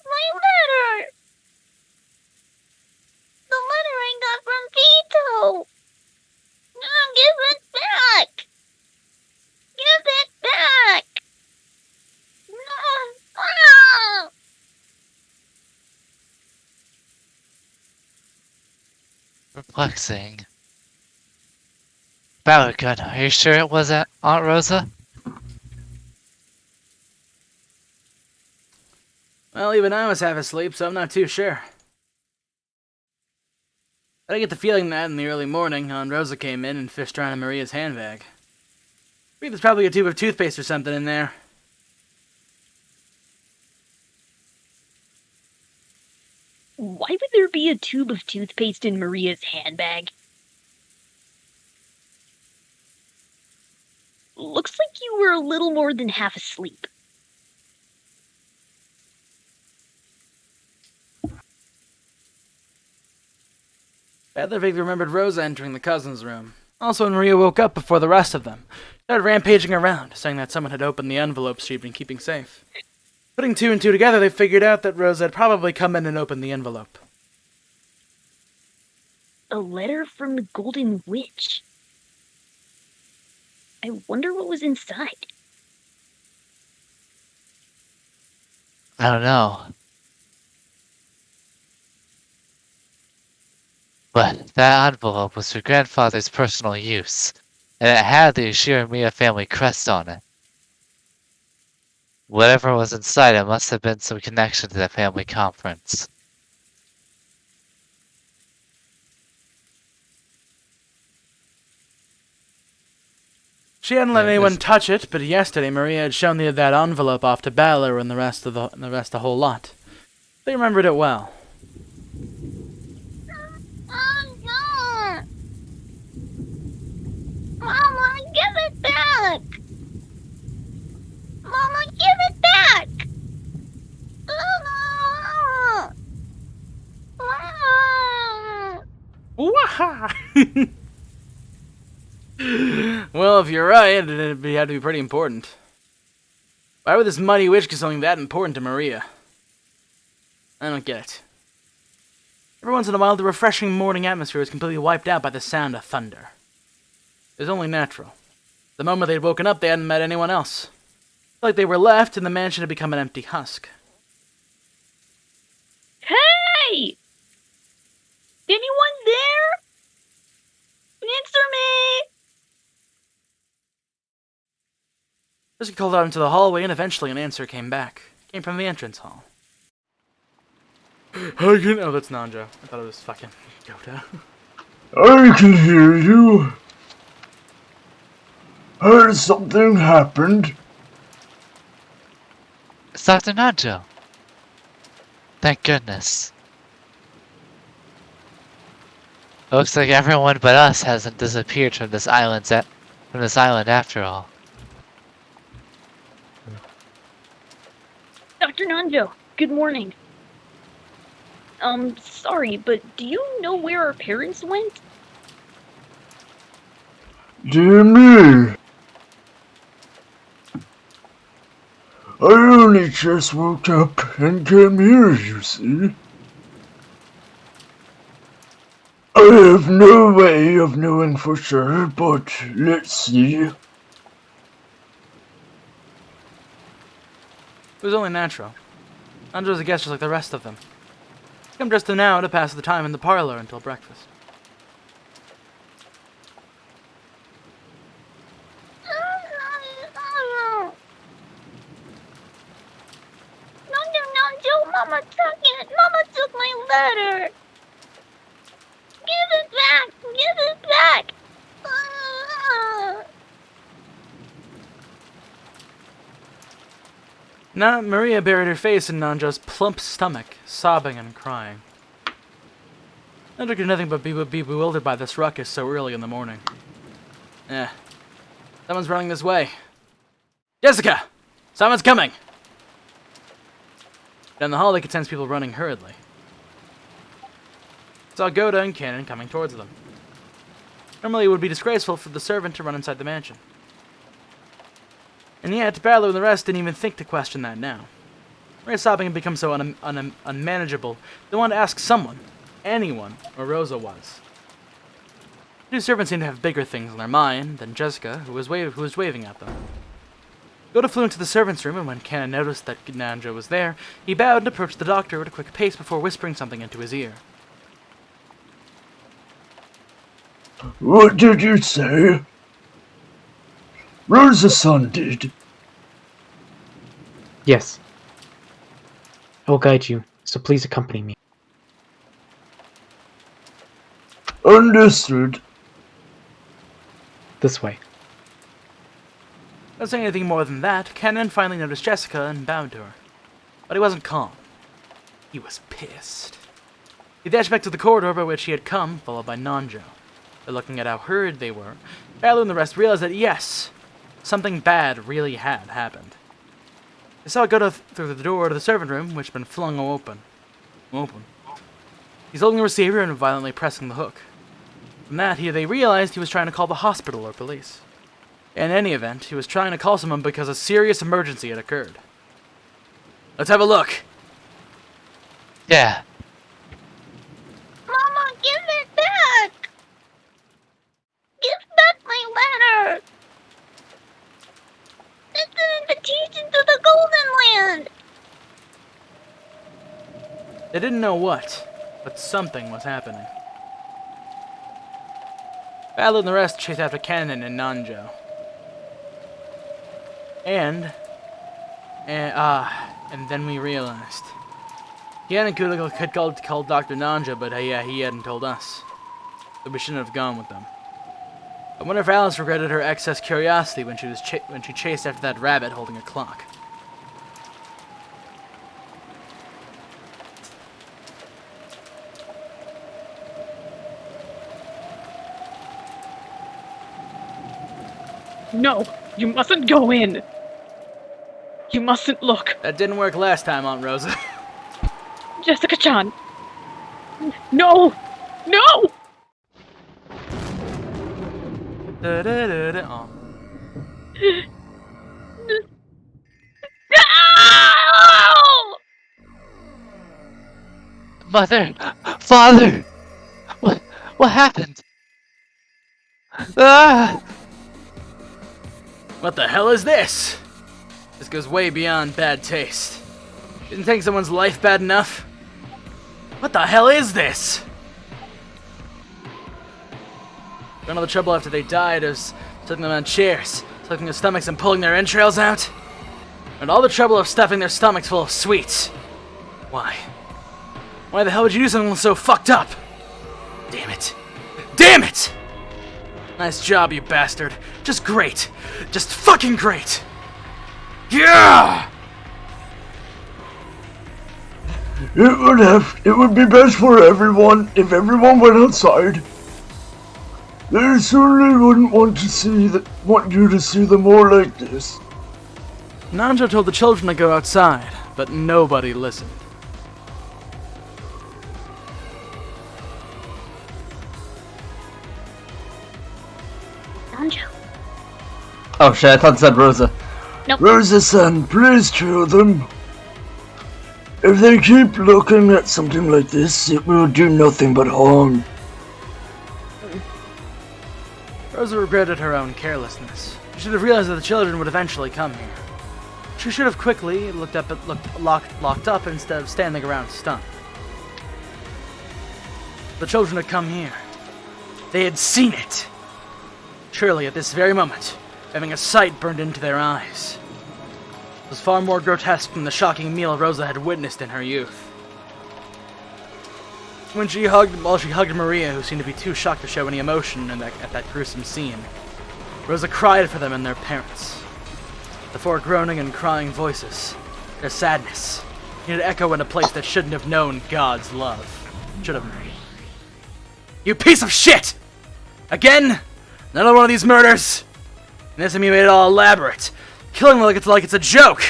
My letter! The letter I got from Vito! Give it back! Give it back! No! Perplexing. Ballergun, are you sure it was Aunt Rosa? Well, even I was half asleep, so I'm not too sure. I get the feeling that in the early morning, Aunt Rosa came in and fished around in Maria's handbag. think there's probably a tube of toothpaste or something in there. Why would there be a tube of toothpaste in Maria's handbag? Looks like you were a little more than half asleep. Badler vaguely remembered Rosa entering the cousins' room. Also, when Maria woke up before the rest of them, started rampaging around, saying that someone had opened the envelopes she'd been keeping safe. Putting two and two together, they figured out that Rosa had probably come in and opened the envelope. A letter from the Golden Witch. I wonder what was inside. I don't know. But that envelope was for grandfather's personal use, and it had the Shiromiya family crest on it. Whatever was inside it must have been some connection to the family conference. She hadn't let anyone touch it, but yesterday Maria had shown that envelope off to Balor and the rest of the whole lot. They remembered it well. Mama, give it back! Mama, give it back! Waha! Well, if you're right, it'd have to be pretty important. Why would this mighty witch get something that important to Maria? I don't get it. Every once in a while, the refreshing morning atmosphere was completely wiped out by the sound of thunder. It was only natural. The moment they'd woken up, they hadn't met anyone else. Like they were left, and the mansion had become an empty husk. Hey! Anyone there? Answer me! Jessica called out into the hallway, and eventually an answer came back. It came from the entrance hall. Oh, that's Nanjo. I thought it was fucking Yoda. I can hear you. Has something happened? It's Dr. Nanjo. Thank goodness. Looks like everyone but us hasn't disappeared from this island after all. Dr. Nanjo, good morning. Sorry, but do you know where our parents went? Dear me. I only just woke up and came here, you see. I have no way of knowing for sure, but let's see. It was only natural. Nanjo was a guest just like the rest of them. Come just now to pass the time in the parlor until breakfast. No, Mama took it. Mama took my letter. Give it back. Give it back. Now, Maria buried her face in Nanjo's plump stomach, sobbing and crying. Nanjo could nothing but be bewildered by this ruckus so early in the morning. Someone's running this way. Jessica! Someone's coming! Down the hall, they could sense people running hurriedly. Saw Goda and Cannon coming towards them. Normally, it would be disgraceful for the servant to run inside the mansion. And yet, Balor and the rest didn't even think to question that now. Maria's sobbing had become so unmanageable, they wanted to ask someone, anyone, where Rosa was. The two servants seemed to have bigger things on their mind than Jessica, who was waving at them. Goda flew into the servants' room, and when Cannon noticed that Nanjo was there, he bowed and approached the doctor at a quick pace before whispering something into his ear. What did you say? Rosa-san did. Yes. I will guide you, so please accompany me. Understood. This way. Not saying anything more than that, Kenan finally noticed Jessica and bowed to her. But he wasn't calm. He was pissed. He dashed back to the corridor by which he had come, followed by Nanjo. But looking at how hurried they were, Alu and the rest realized that yes, something bad really had happened. They saw it go through the door to the servant room, which had been flung open. He's holding the receiver and violently pressing the hook. From that, they realized he was trying to call the hospital or police. In any event, he was trying to call someone because a serious emergency had occurred. Let's have a look. Yeah. Mama, give it back! Give back my letter! It's an invitation to the Golden Land! They didn't know what, but something was happening. Battle and the rest chased after Kenan and Nanjo. And then we realized. Kenan had called Dr. Nanjo, but he hadn't told us. So we shouldn't have gone with them. I wonder if Alice regretted her excess curiosity when she chased after that rabbit holding a clock. No, you mustn't go in. You mustn't look. That didn't work last time, Aunt Rosa. Jessica-chan. No! No! Oh. No! Mother! Father! What happened? Ah! What the hell is this? This goes way beyond bad taste. Didn't take someone's life bad enough? What the hell is this? None of the trouble after they died is sitting them on chairs, sucking their stomachs and pulling their entrails out. And all the trouble of stuffing their stomachs full of sweets. Why? Why the hell would you do something so fucked up? Damn it. Damn it! Nice job, you bastard. Just great. Just fucking great. Yeah! It would be best for everyone if everyone went outside. They certainly wouldn't want you to see them more like this. Nanjo told the children to go outside, but nobody listened. Nanjo. Oh shit, I thought it said Rosa. Nope. Rosa-san, please tell them. If they keep looking at something like this, it will do nothing but harm. Rosa regretted her own carelessness. She should have realized that the children would eventually come here. She should have quickly looked locked up instead of standing around stunned. The children had come here. They had seen it. Surely at this very moment, having a sight burned into their eyes. It was far more grotesque than the shocking meal Rosa had witnessed in her youth. While she hugged Maria, who seemed to be too shocked to show any emotion at that gruesome scene, Rosa cried for them and their parents. The four groaning and crying voices, their sadness, seemed to echo in a place that shouldn't have known God's love. Should have known. You piece of shit! Again? Another one of these murders? And this time you made it all elaborate, killing them like it's a joke!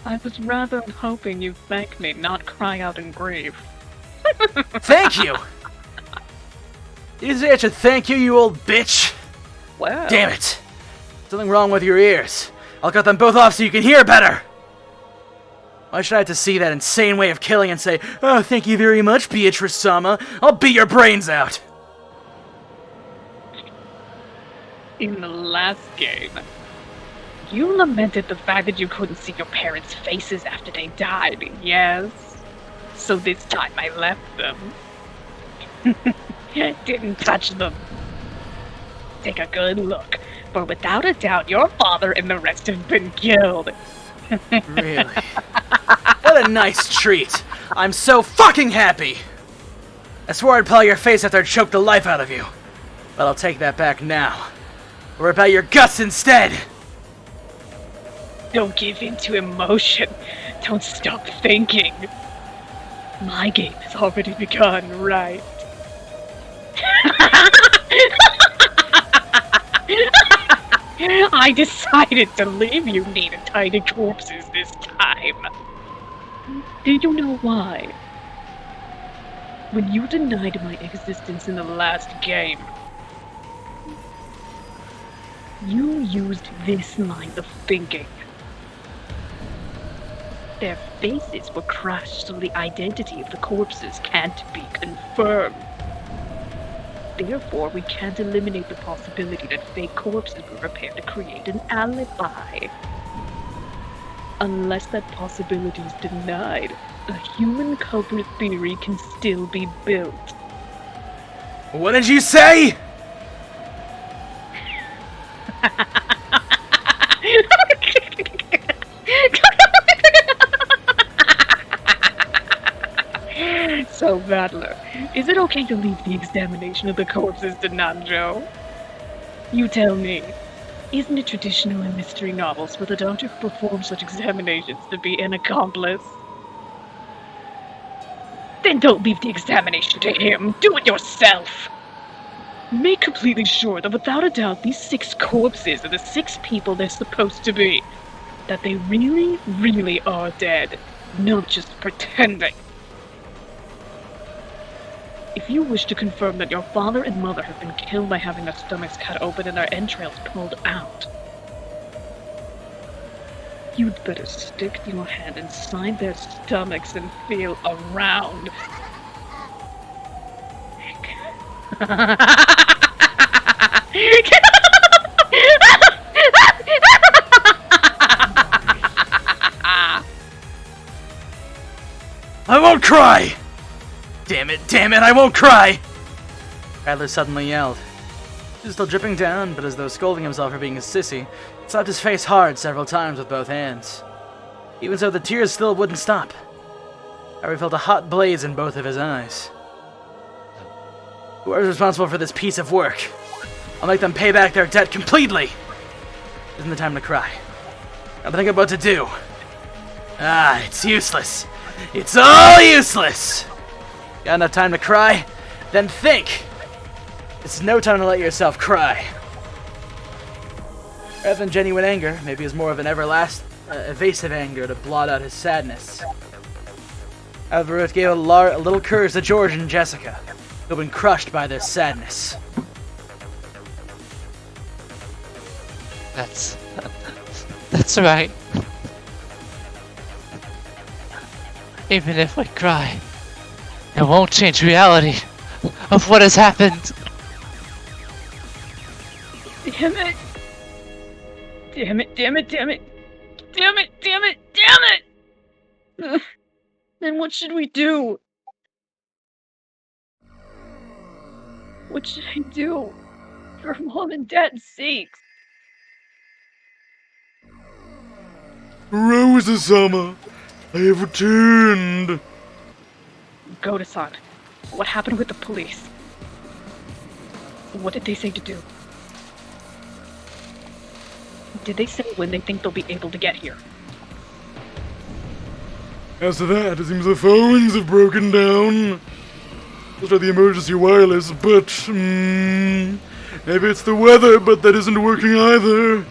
I was rather hoping you'd thank me, not cry out in grief. Thank you! Did you say I should thank you, you old bitch? Well... Damn it! Something wrong with your ears. I'll cut them both off so you can hear better! Why should I have to see that insane way of killing and say, "Oh, thank you very much, Beatrice-sama. I'll beat your brains out." In the last game, you lamented the fact that you couldn't see your parents' faces after they died, yes? So this time I left them. Didn't touch them. Take a good look, for without a doubt your father and the rest have been killed. Really? What a nice treat! I'm so fucking happy! I swore I'd pelt your face after I choked the life out of you. But I'll take that back now. We're about your guts instead! Don't give in to emotion. Don't stop thinking. My game has already begun, right? I decided to leave you neat tiny corpses this time. Do you know why? When you denied my existence in the last game, you used this line of thinking. Their faces were crushed so the identity of the corpses can't be confirmed. Therefore, we can't eliminate the possibility that fake corpses were prepared to create an alibi. Unless that possibility is denied, a human culprit theory can still be built. What did you say? So, Battler, is it okay to leave the examination of the corpses to Nanjo? You tell me. Isn't it traditional in mystery novels for the doctor who performs such examinations to be an accomplice? Then don't leave the examination to him. Do it yourself! Make completely sure that without a doubt these 6 corpses are the 6 people they're supposed to be. That they really, really are dead, not just pretending. If you wish to confirm that your father and mother have been killed by having their stomachs cut open and their entrails pulled out, you'd better stick your hand inside their stomachs and feel around. I won't cry! Damn it, I won't cry! Rattler suddenly yelled. He was still dripping down, but as though scolding himself for being a sissy, slapped his face hard several times with both hands. Even so, the tears still wouldn't stop. Harry felt a hot blaze in both of his eyes. Whoever's responsible for this piece of work, I'll make them pay back their debt completely! Isn't the time to cry. Gotta think of what to do. Ah, it's useless. It's all useless! Got enough time to cry? Then think! It's no time to let yourself cry. Rather than genuine anger, maybe it's more of an evasive anger to blot out his sadness. However, it gave a little courage to George and Jessica, who had been crushed by this sadness. That's right. Even if I cry, it won't change reality of what has happened. Damn it! Damn it, damn it, damn it! Damn it, damn it, damn it! Then what should we do? What should I do? For Mom and Dad's sakes. Rose-sama, I have returned. Goda-san, what happened with the police? What did they say to do? Did they say when they think they'll be able to get here? As to that, it seems the phones have broken down. Let's try the emergency wireless, but maybe it's the weather, but that isn't working either.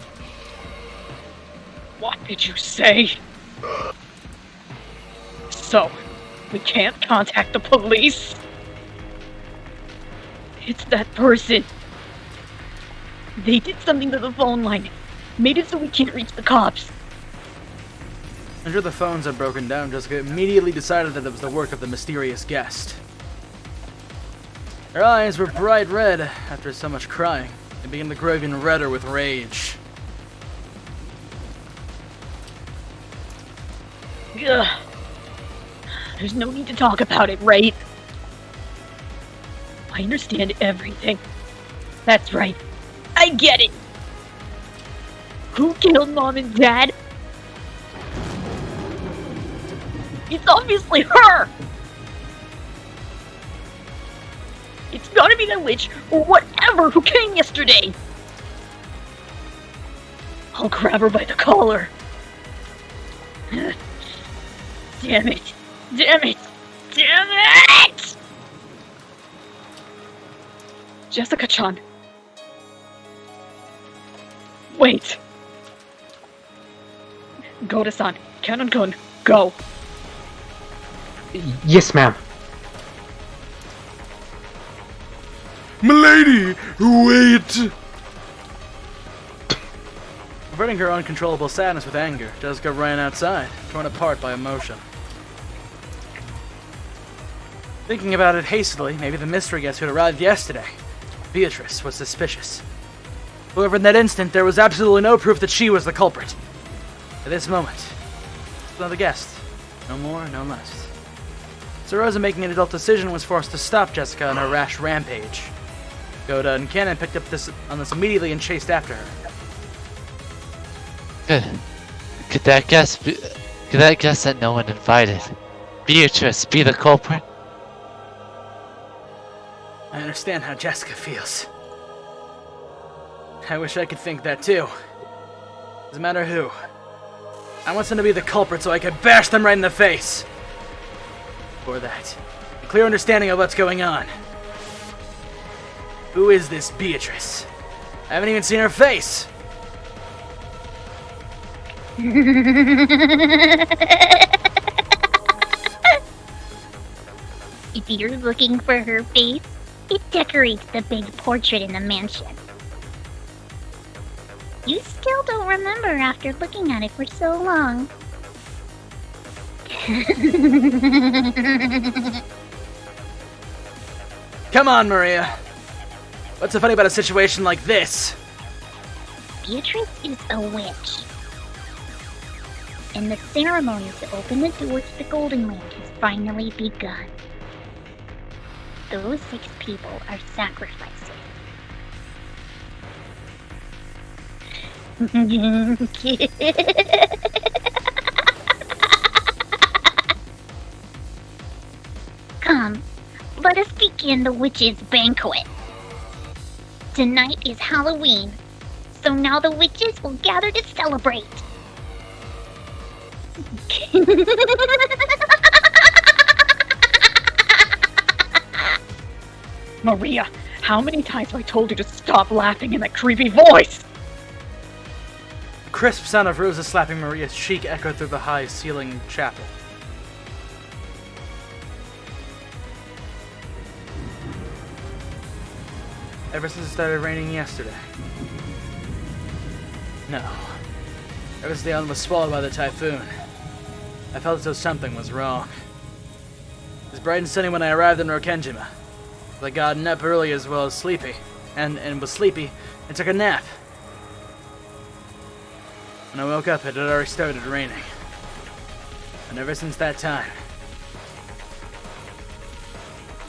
What did you say? So, we can't contact the police? It's that person. They did something to the phone line. Made it so we can't reach the cops. I'm sure the phones had broken down. Jessica immediately decided that it was the work of the mysterious guest. Her eyes were bright red after so much crying, and began to grow even redder with rage. Ugh. There's no need to talk about it, right? I understand everything. That's right. I get it. Who killed Mom and Dad? It's obviously her! gotta be that witch, or whatever, who came yesterday! I'll grab her by the collar. Damn it! Damn it! Damn it! Jessica-chan. Wait. Goda-san, Cannon-kun, go. Yes, ma'am. Milady, wait! Averting her uncontrollable sadness with anger, Jessica ran outside, torn apart by emotion. Thinking about it hastily, maybe the mystery guest who had arrived yesterday, Beatrice, was suspicious. However, in that instant, there was absolutely no proof that she was the culprit. At this moment, another guest. No more, no less. So Rosa, making an adult decision, was forced to stop Jessica on her rash rampage. Goda and Cannon picked up on this immediately and chased after her. Could that guest that no one invited Beatrice be the culprit? I understand how Jessica feels. I wish I could think that too. Doesn't matter who. I want them to be the culprit so I can bash them right in the face. For that, a clear understanding of what's going on. Who is this Beatrice? I haven't even seen her face. If you're looking for her face, it decorates the big portrait in the mansion. You still don't remember after looking at it for so long. Come on, Maria. What's so funny about a situation like this? Beatrice is a witch. And the ceremony to open the door to the Golden Land has finally begun. Those 6 people are sacrificing. Come, let us begin the witches' banquet. Tonight is Halloween, so now the witches will gather to celebrate. Maria, how many times have I told you to stop laughing in that creepy voice? The crisp sound of Rosa slapping Maria's cheek echoed through the high-ceilinged chapel. Ever since it started raining yesterday. No. Ever since the island was swallowed by the typhoon, I felt as though something was wrong. It was bright and sunny when I arrived in Rokenjima. I got up early as well as sleepy, and was sleepy, and took a nap. When I woke up, it had already started raining. And ever since that time,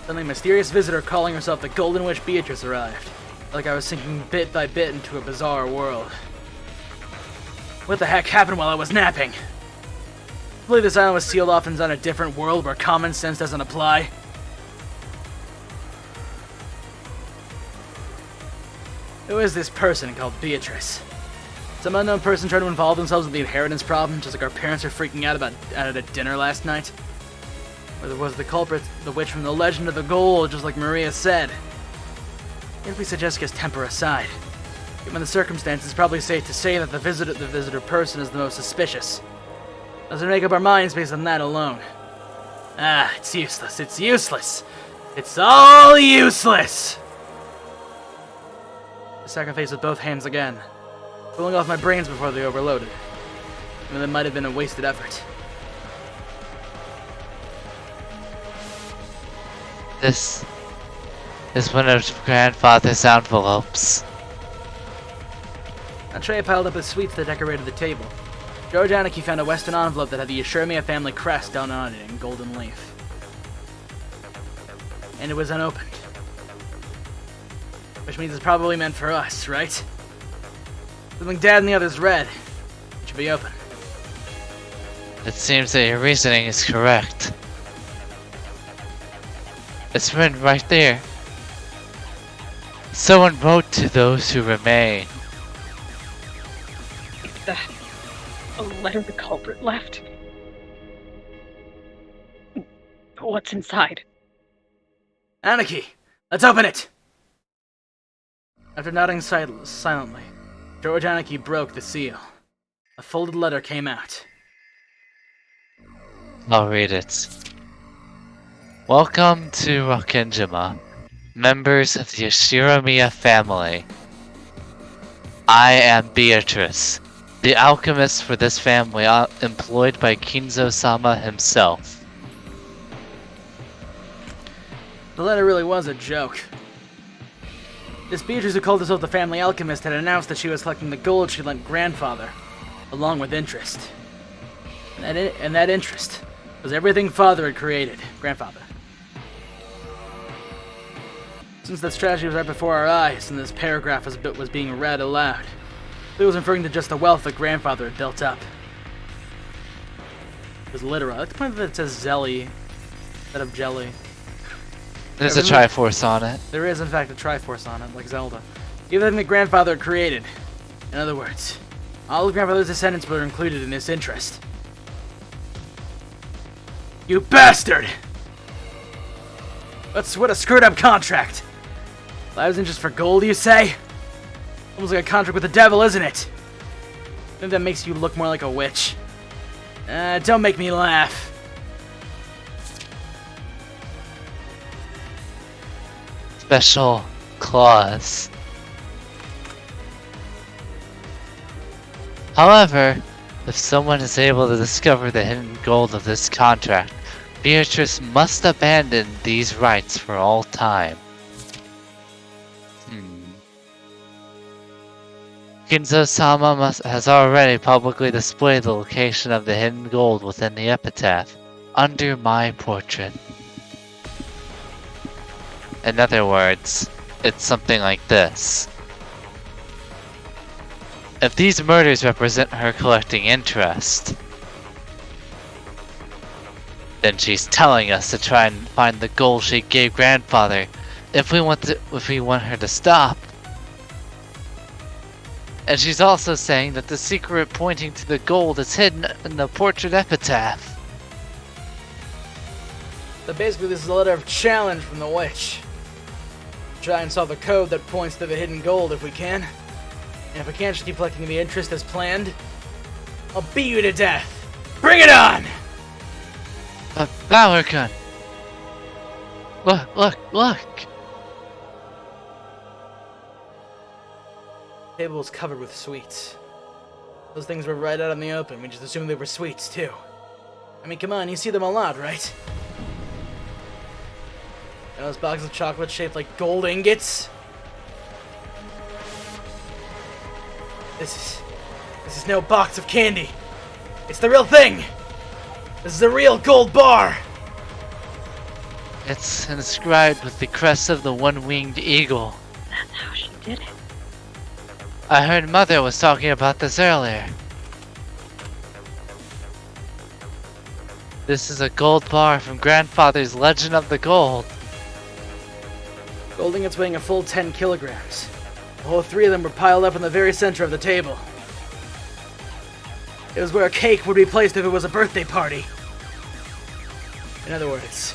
suddenly a mysterious visitor calling herself the Golden Witch Beatrice arrived, like I was sinking bit by bit into a bizarre world. What the heck happened while I was napping? I believe this island was sealed off and is on a different world where common sense doesn't apply. Who is this person called Beatrice? Some unknown person trying to involve themselves with the inheritance problem, just like our parents are freaking out about at a dinner last night? Or was the culprit the witch from the Legend of the Gold, just like Maria said? If we set Jessica's temper aside, given the circumstances, it's probably safe to say that the visitor person is the most suspicious. Let's make up our minds based on that alone. Ah, it's useless. It's useless. It's all useless. I sacrificed with both hands again, pulling off my brains before they overloaded. Even that might have been a wasted effort. This is one of grandfather's envelopes. A tray piled up with sweets that decorated the table. George Anarchy found a Western envelope that had the Ashurmia family crest done on it in golden leaf. And it was unopened. Which means it's probably meant for us, right? Something Dad and the others read. It should be open. It seems that your reasoning is correct. It's written right there. Someone wrote to those who remain. Is that a letter the culprit left? What's inside? Anarchy! Let's open it! After nodding silently, George Anarchy broke the seal. A folded letter came out. I'll read it. Welcome to Rakenjima, members of the Ashiramiya family. I am Beatrice, the alchemist for this family employed by Kinzo-sama himself. The letter really was a joke. This Beatrice who called herself the family alchemist had announced that she was collecting the gold she lent grandfather, along with interest. And that interest was everything father had created, grandfather. Since that strategy was right before our eyes and this paragraph was being read aloud, it was referring to just the wealth that grandfather had built up. It was literal. I like the point that it says Zelly instead of jelly. There's a Triforce on it. There is, in fact, a Triforce on it, like Zelda. Everything that grandfather had created. In other words, all of grandfather's descendants were included in this interest. You bastard! What a screwed up contract! Lives interest for gold, you say? Almost like a contract with the devil, isn't it? I think that makes you look more like a witch. Don't make me laugh. Special clause. However, if someone is able to discover the hidden gold of this contract, Beatrice must abandon these rights for all time. Kinzo-sama has already publicly displayed the location of the hidden gold within the epitaph, under my portrait. In other words, it's something like this. If these murders represent her collecting interest, then she's telling us to try and find the gold she gave grandfather if we want her to stop. And she's also saying that the secret pointing to the gold is hidden in the portrait epitaph. So basically this is a letter of challenge from the witch. Try and solve the code that points to the hidden gold if we can. And if we can't just keep collecting the interest as planned, I'll beat you to death. Bring it on! A power gun! Look! The table was covered with sweets. Those things were right out in the open. We just assumed they were sweets, too. I mean, come on, you see them a lot, right? And those boxes of chocolate shaped like gold ingots? This is no box of candy. It's the real thing! This is a real gold bar! It's inscribed with the crest of the one-winged eagle. That's how she did it. I heard Mother was talking about this earlier. This is a gold bar from Grandfather's Legend of the Gold. Gold ingots weighing a full 10 kilograms. The whole 3 of them were piled up in the very center of the table. It was where a cake would be placed if it was a birthday party. In other words,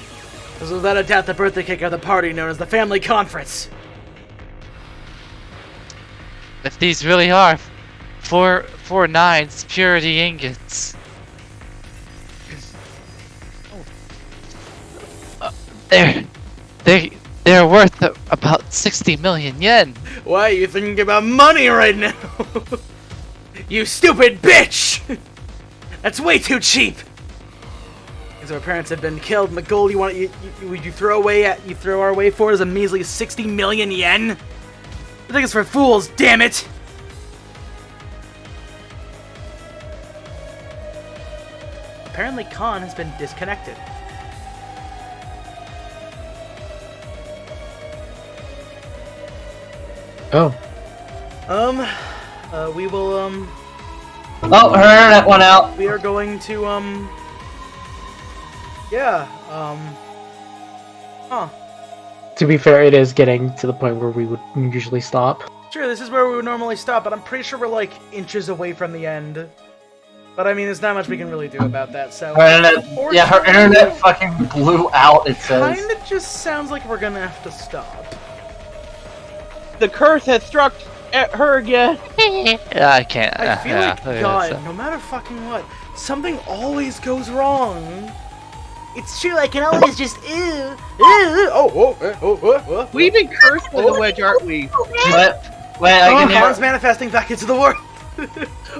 this was without a doubt the birthday cake of the party known as the family conference. If these really are 4/9 purity ingots, they're worth about 60 million yen. Why are you thinking about money right now? You stupid bitch! That's way too cheap. Because our parents have been killed, and the gold you throw our way for is a measly 60 million yen. I think it's for fools, damn it! Apparently Khan has been disconnected. Oh. We will, Oh, her internet went out. we are going to, yeah, huh. to be fair, it is getting to the point where we would usually stop. Sure, this is where we would normally stop, but I'm pretty sure we're like inches away from the end. But I mean, there's not much we can really do about that, so... Her internet fucking blew out, it says. Kinda just sounds like we're gonna have to stop. The curse has struck at her again. Yeah, I can't. I feel yeah, like, God, no matter fucking what, something always goes wrong. It's true, I can always just, We've been cursed by the wedge, aren't we? Wait, I can hear... Khan's manifesting back into the world.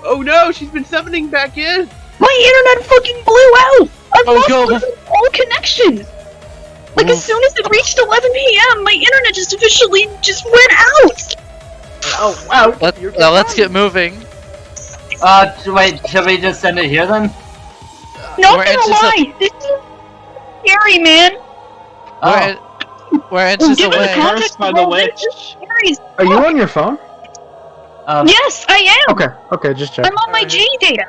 Oh no, she's been summoning back in! My internet fucking blew out! I've lost all connections! Like, as soon as it reached 11 p.m., my internet just officially just went out! Oh, wow. Let's get moving. Wait, should we just send it here then? Not gonna lie, this is scary, man! We're inches away. Cursed by the witch. Are you on your phone? Yes, I am! Okay, just check. I'm on my G data!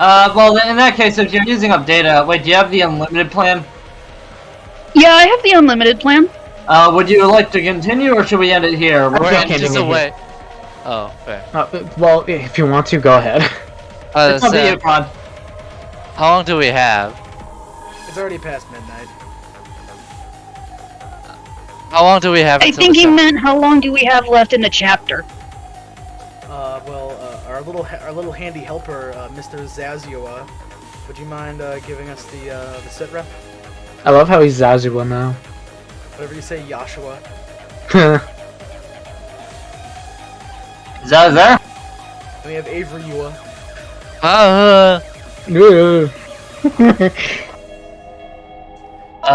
Well, in that case, if you're using up data, wait, do you have the unlimited plan? Yeah, I have the unlimited plan. Would you like to continue, or should we end it here? We're inches away. Oh, fair. Well, if you want to, go ahead. It's up to you, Con. How long do we have? It's already past midnight. How long do we have? I think he meant how long do we have left in the chapter? Our little handy helper, Mr. Zazua, would you mind giving us the sit rep? I love how he's Zazua now. Whatever you say, Yashua. Zaza? We have Avery Yua.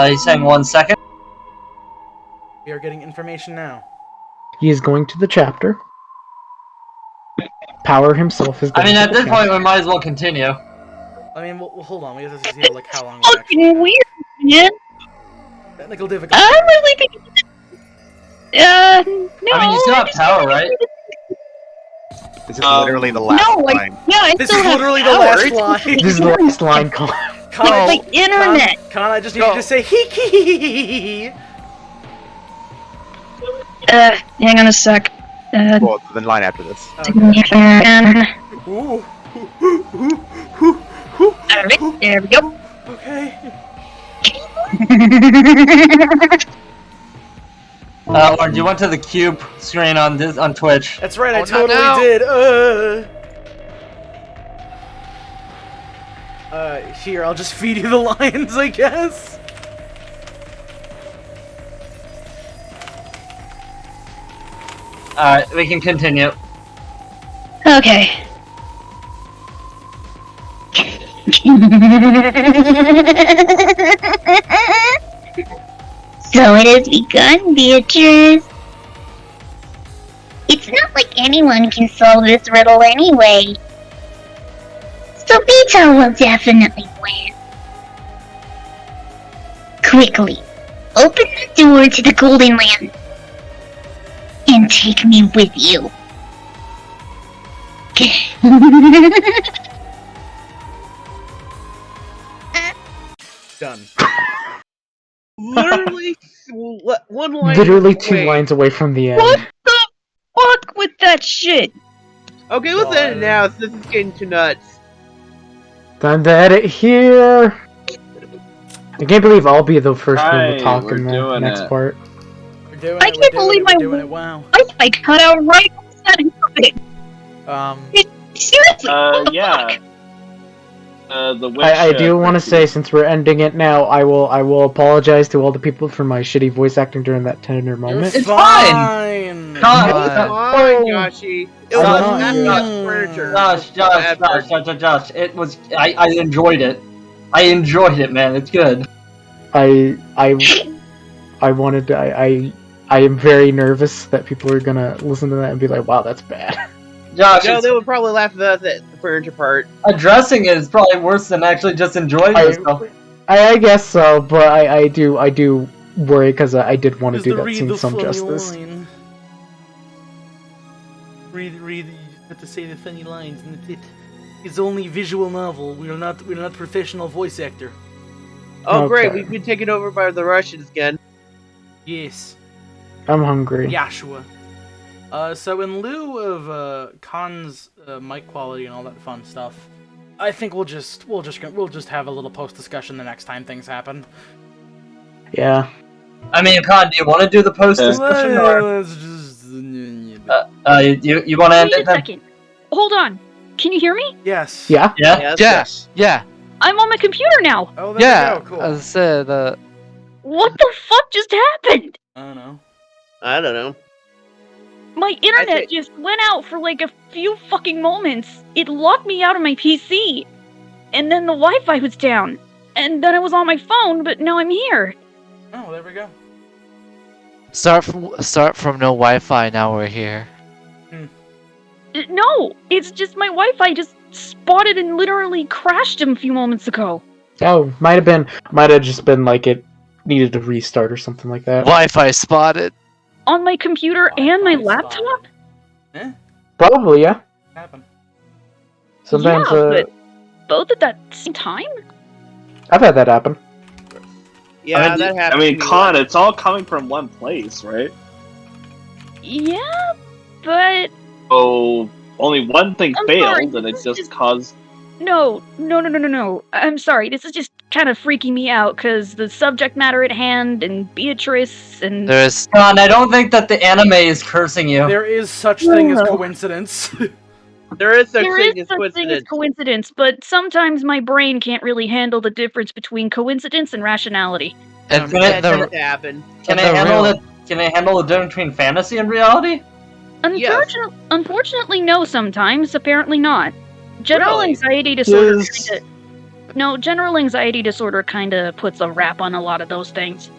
He's saying 1 second. We are getting information now. He is going to the chapter. Power himself is going at this point, we might as well continue. I mean, well, hold on. We have to see like how long. Fucking weird, man. Technical difficulty. I'm really thinking. No. I mean, you still have power, right? This is literally the last line. This is literally the last line. This is the last line, Con. Like internet. Con, I just need you to say hee hee. Hang on a sec. Well, the line after this. Ooh. Alright, there we go. Okay. Lauren, you went to the cube screen on Twitch. That's right, I totally did. Here, I'll just feed you the lines, I guess. Alright, we can continue. Okay. So it has begun, Beatrice. It's not like anyone can solve this riddle anyway. So Beetle will definitely win. Quickly, open the door to the Golden Land. And take me with you. Done. Literally one line. Literally 2 lines away from the end. What the fuck with that shit? Okay, let's end it now. This is getting too nuts. Time to edit here. I can't believe I'll be the first one to talk in the next part. I can't believe my Wi-Fi cut out right when that happened. Seriously. Yeah. The witch, I do want to say, since we're ending it now, I will apologize to all the people for my shitty voice acting during that tender moment. It's fine. Fine, Yoshi. It was happy furniture. Josh. It was. I enjoyed it. I enjoyed it, man. It's good. I wanted to. I am very nervous that people are gonna listen to that and be like, "Wow, that's bad." Josh, no, they would probably laugh at us at the furniture part. Addressing it is probably worse than actually just enjoying yourself. I guess so, but I do worry because I did want to do that scene some justice. Line. Read. You have to say the funny lines, and it's only visual novel. We're not professional voice actor. Oh, Okay. great! We've been taken over by the Russians again. Yes. I'm hungry. Yashua. So in lieu of Khan's mic quality and all that fun stuff, I think we'll just have a little post discussion the next time things happen. Yeah. I mean, Khan, do you want to do the post discussion or? Let's just. You want to end Wait it a then? second. Hold on. Can you hear me? Yes. Yeah. Yeah. Yeah. I'm on my computer now. Oh, there Yeah. we go. Cool. I said, What the fuck just happened? I don't know. I don't know. My internet just went out for like a few fucking moments. It locked me out of my PC. And then the Wi-Fi was down. And then I was on my phone, but now I'm here. Oh, there we go. start from no Wi-Fi. Now we're here. No, it's just my Wi-Fi just spotted and literally crashed a few moments ago. Oh, might have just been like it needed to restart or something like that. Wi-Fi spotted. On my computer and my laptop? Probably, yeah. Happen. Sometimes, yeah, but both at that same time? I've had that happen. Yeah, that happened. I mean, Con, it's all coming from one place, right? Yeah, but... Oh, only one thing I'm failed, sorry, and it just caused... No. I'm sorry, this is just kind of freaking me out, because the subject matter at hand, and Beatrice, and... Con, I don't think that the anime is cursing you. There is such thing as coincidence. There is such There thing is as such thing as coincidence. coincidence, but sometimes my brain can't really handle the difference between coincidence and rationality. And That does happen. Can I handle the difference between fantasy and reality? Unfortunately, no. Sometimes, apparently not. General Really? anxiety disorder. Yes. General anxiety disorder kind of puts a wrap on a lot of those things.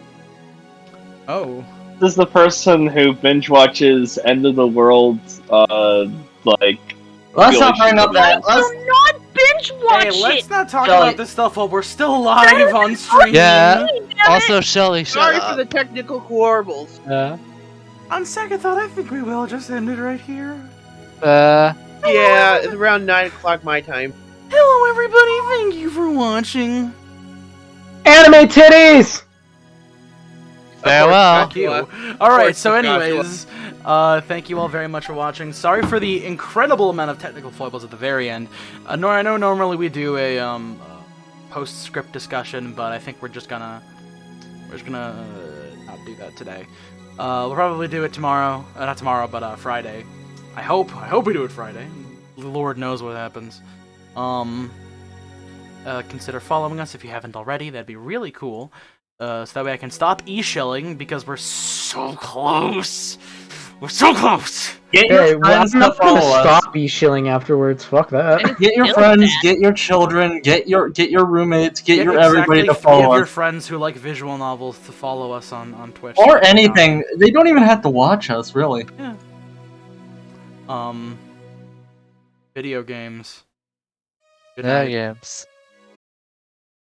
Oh. This is the person who binge watches End of the World, like... Let's not bring up that. Do not binge watch Hey, let's it. not talk Shelly. about this stuff while we're still live on stream. Yeah. Also, Shelly, shut Sorry up. for the technical quarrels. On second thought, I think we will just end it right here. Yeah, it's around 9 o'clock my time. Hello, everybody. Thank you for watching. Anime titties! Farewell. Fuck you. Alright, so anyways, thank you all very much for watching. Sorry for the incredible amount of technical foibles at the very end. I know normally we do a post-script discussion, but I think we're just gonna not do that today. We'll probably do it tomorrow. Not tomorrow, but Friday. I hope we do it Friday. The Lord knows what happens. Consider following us if you haven't already. That'd be really cool. So that way I can stop e-shilling, because we're so close. We're so close. Get Hey, your well, friends I'm to not gonna follow us. stop e-shilling afterwards. Fuck that. Get your friends, get your children, get your roommates, get your everybody to three follow of your us. friends who like visual novels to follow us on Twitch. Or anything. They don't even have to watch us, really. Yeah. Video games. Good Yeah, night. games.